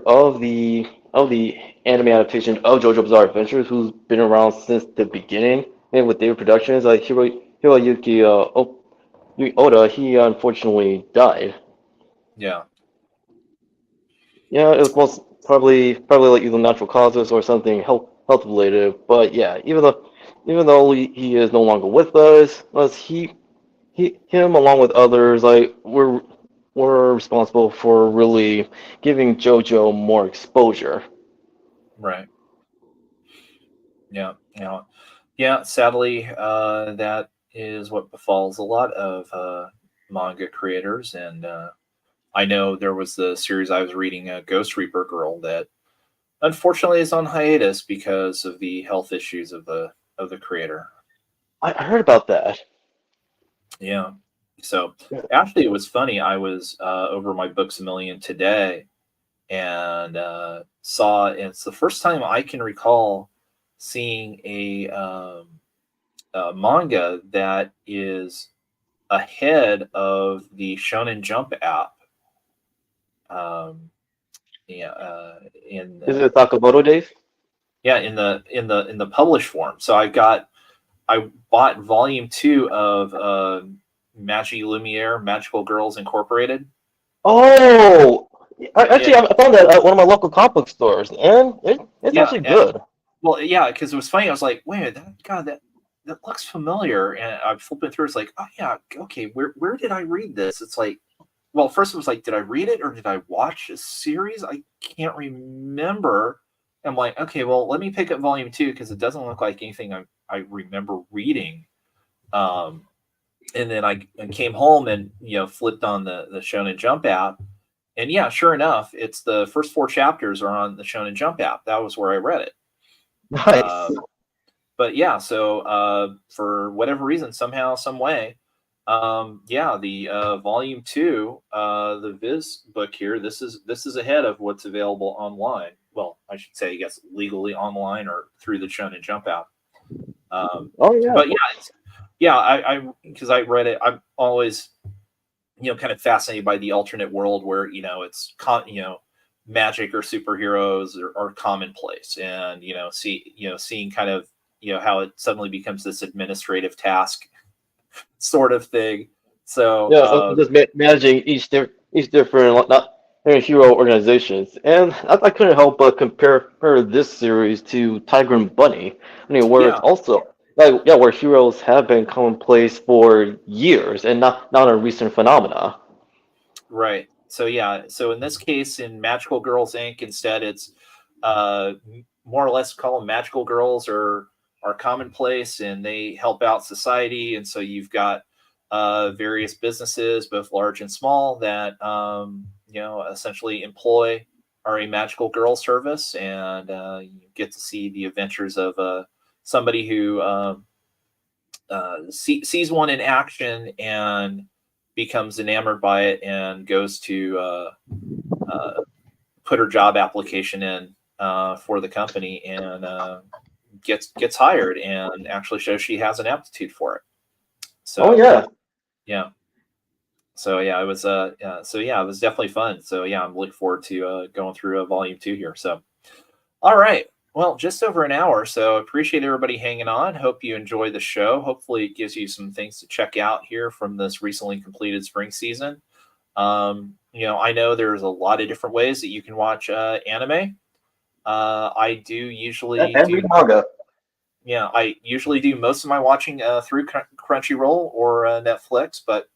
of the anime adaptation of JoJo Bizarre Adventures, who's been around since the beginning and with David Productions, like Hiroyuki Oda, he unfortunately died. yeah, Yeah, it was most probably like either natural causes or something health related. But yeah, even though he is no longer with us him along with others like were responsible for really giving JoJo more exposure. right. Yeah, yeah. Sadly, that is what befalls a lot of manga creators, and I know there was the series I was reading, Ghost Reaper Girl, that unfortunately is on hiatus because of the health issues of the creator. I heard about that. Yeah. So actually, it was funny. I was over my Books a Million today, and saw. And it's the first time I can recall seeing a manga that is ahead of the Shonen Jump app. Um, yeah, in Is it Sakamoto Days? yeah, in the published form. So I bought volume 2 of Magi Lumiere Magical Girls Incorporated. Oh, Yeah, actually, I found that at one of my local comic book stores, and it's yeah. actually good. Well, yeah, because it was funny. I was like, wait, that looks familiar, and I'm flipping through. It's like, oh yeah, okay. Where did I read this? It's like, well, first it was like, did I read it or did I watch a series? I can't remember. I'm like, okay, well, let me pick up volume 2 because it doesn't look like anything I remember reading. Um, and then I came home and flipped on the Shonen Jump app, and yeah, sure enough, it's the first 4 chapters are on the Shonen Jump app. That was where I read it. Nice. Uh, but yeah, so for whatever reason, somehow, some way, yeah, the volume 2, the Viz book here, this is ahead of what's available online. Well, I should say, I guess, legally online or through the Shonen Jump app. Oh yeah. But yeah, I because I read it, I'm always kind of fascinated by the alternate world where it's magic or superheroes are commonplace, and seeing kind of how it suddenly becomes this administrative task sort of thing. So Yeah, I'm just managing each different not hero organizations, and I couldn't help but compare this series to Tiger and Bunny. I mean, where it's yeah, also like yeah, where heroes have been commonplace for years and not a recent phenomena. right. So yeah, so in this case, in Magical Girls Inc., instead it's more or less call them Magical Girls, or are commonplace, and they help out society. And so you've got various businesses, both large and small, that essentially employ our A Magical Girl service, and you get to see the adventures of somebody who sees one in action and becomes enamored by it and goes to put her job application in for the company, and gets hired and actually shows she has an aptitude for it. So Oh yeah. yeah. So yeah, it was it was definitely fun. So yeah, I'm looking forward to going through volume 2 here. So all right. Well, just over an hour. So appreciate everybody hanging on. Hope you enjoy the show. Hopefully it gives you some things to check out here from this recently completed spring season. I know there's a lot of different ways that you can watch anime. I do usually And read manga. Yeah, I usually do most of my watching through Crunchyroll or Netflix, but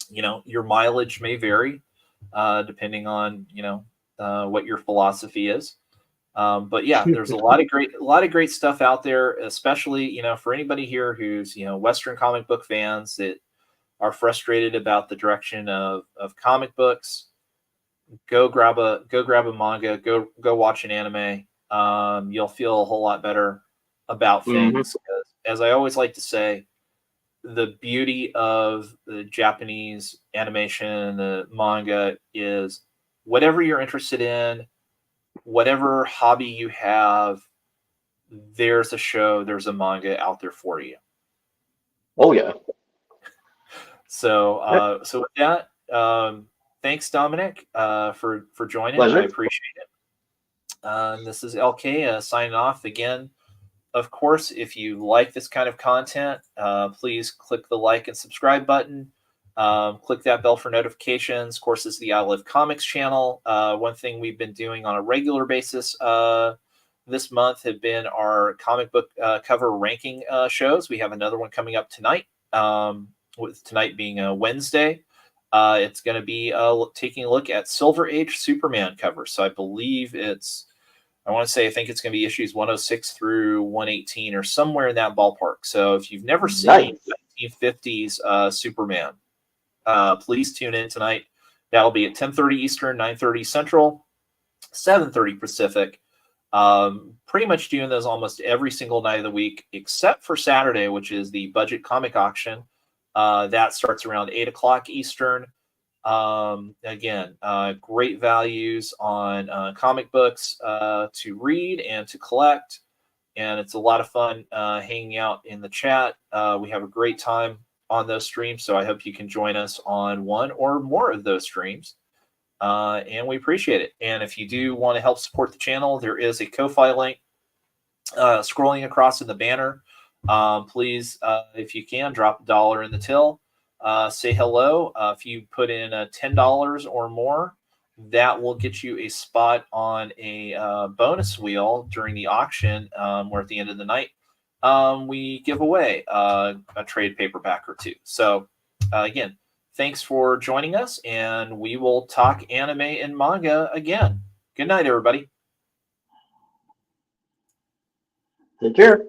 your mileage may vary depending on what your philosophy is. But yeah, there's a lot of great stuff out there, especially for anybody here who's Western comic book fans that are frustrated about the direction of comic books. Go grab a manga. Go watch an anime. You'll feel a whole lot better about things. As I always like to say, the beauty of the Japanese animation, the manga, is whatever you're interested in, whatever hobby you have, there's a show, there's a manga out there for you. Oh yeah. So with that, thanks Dominic for joining. Pleasure. I appreciate it. This is LK signing off again. Of course, if you like this kind of content, please click the like and subscribe button. Click that bell for notifications. Of course, this is the I Live Comics channel. One thing we've been doing on a regular basis this month have been our comic book cover ranking shows. We have another one coming up tonight, with tonight being Wednesday. It's going to be taking a look at Silver Age Superman covers. So I believe I think it's going to be issues 106 through 118 or somewhere in that ballpark. So if you've never seen 1950s Superman, please tune in tonight. That'll be at 10:30 Eastern, 9:30 Central, 7:30 Pacific. Pretty much doing those almost every single night of the week, except for Saturday, which is the budget comic auction. That starts around 8 o'clock Eastern. Again, great values on comic books to read and to collect, and it's a lot of fun hanging out in the chat. We have a great time on those streams, so I hope you can join us on one or more of those streams, and we appreciate it. And if you do want to help support the channel, there is a Ko-Fi link scrolling across in the banner. Please, if you can, drop $1 in the till. Say hello. If you put in $10 or more, that will get you a spot on a bonus wheel during the auction, where at the end of the night we give away a trade paperback or two. So again, thanks for joining us, and we will talk anime and manga again. Good night, everybody. Take care.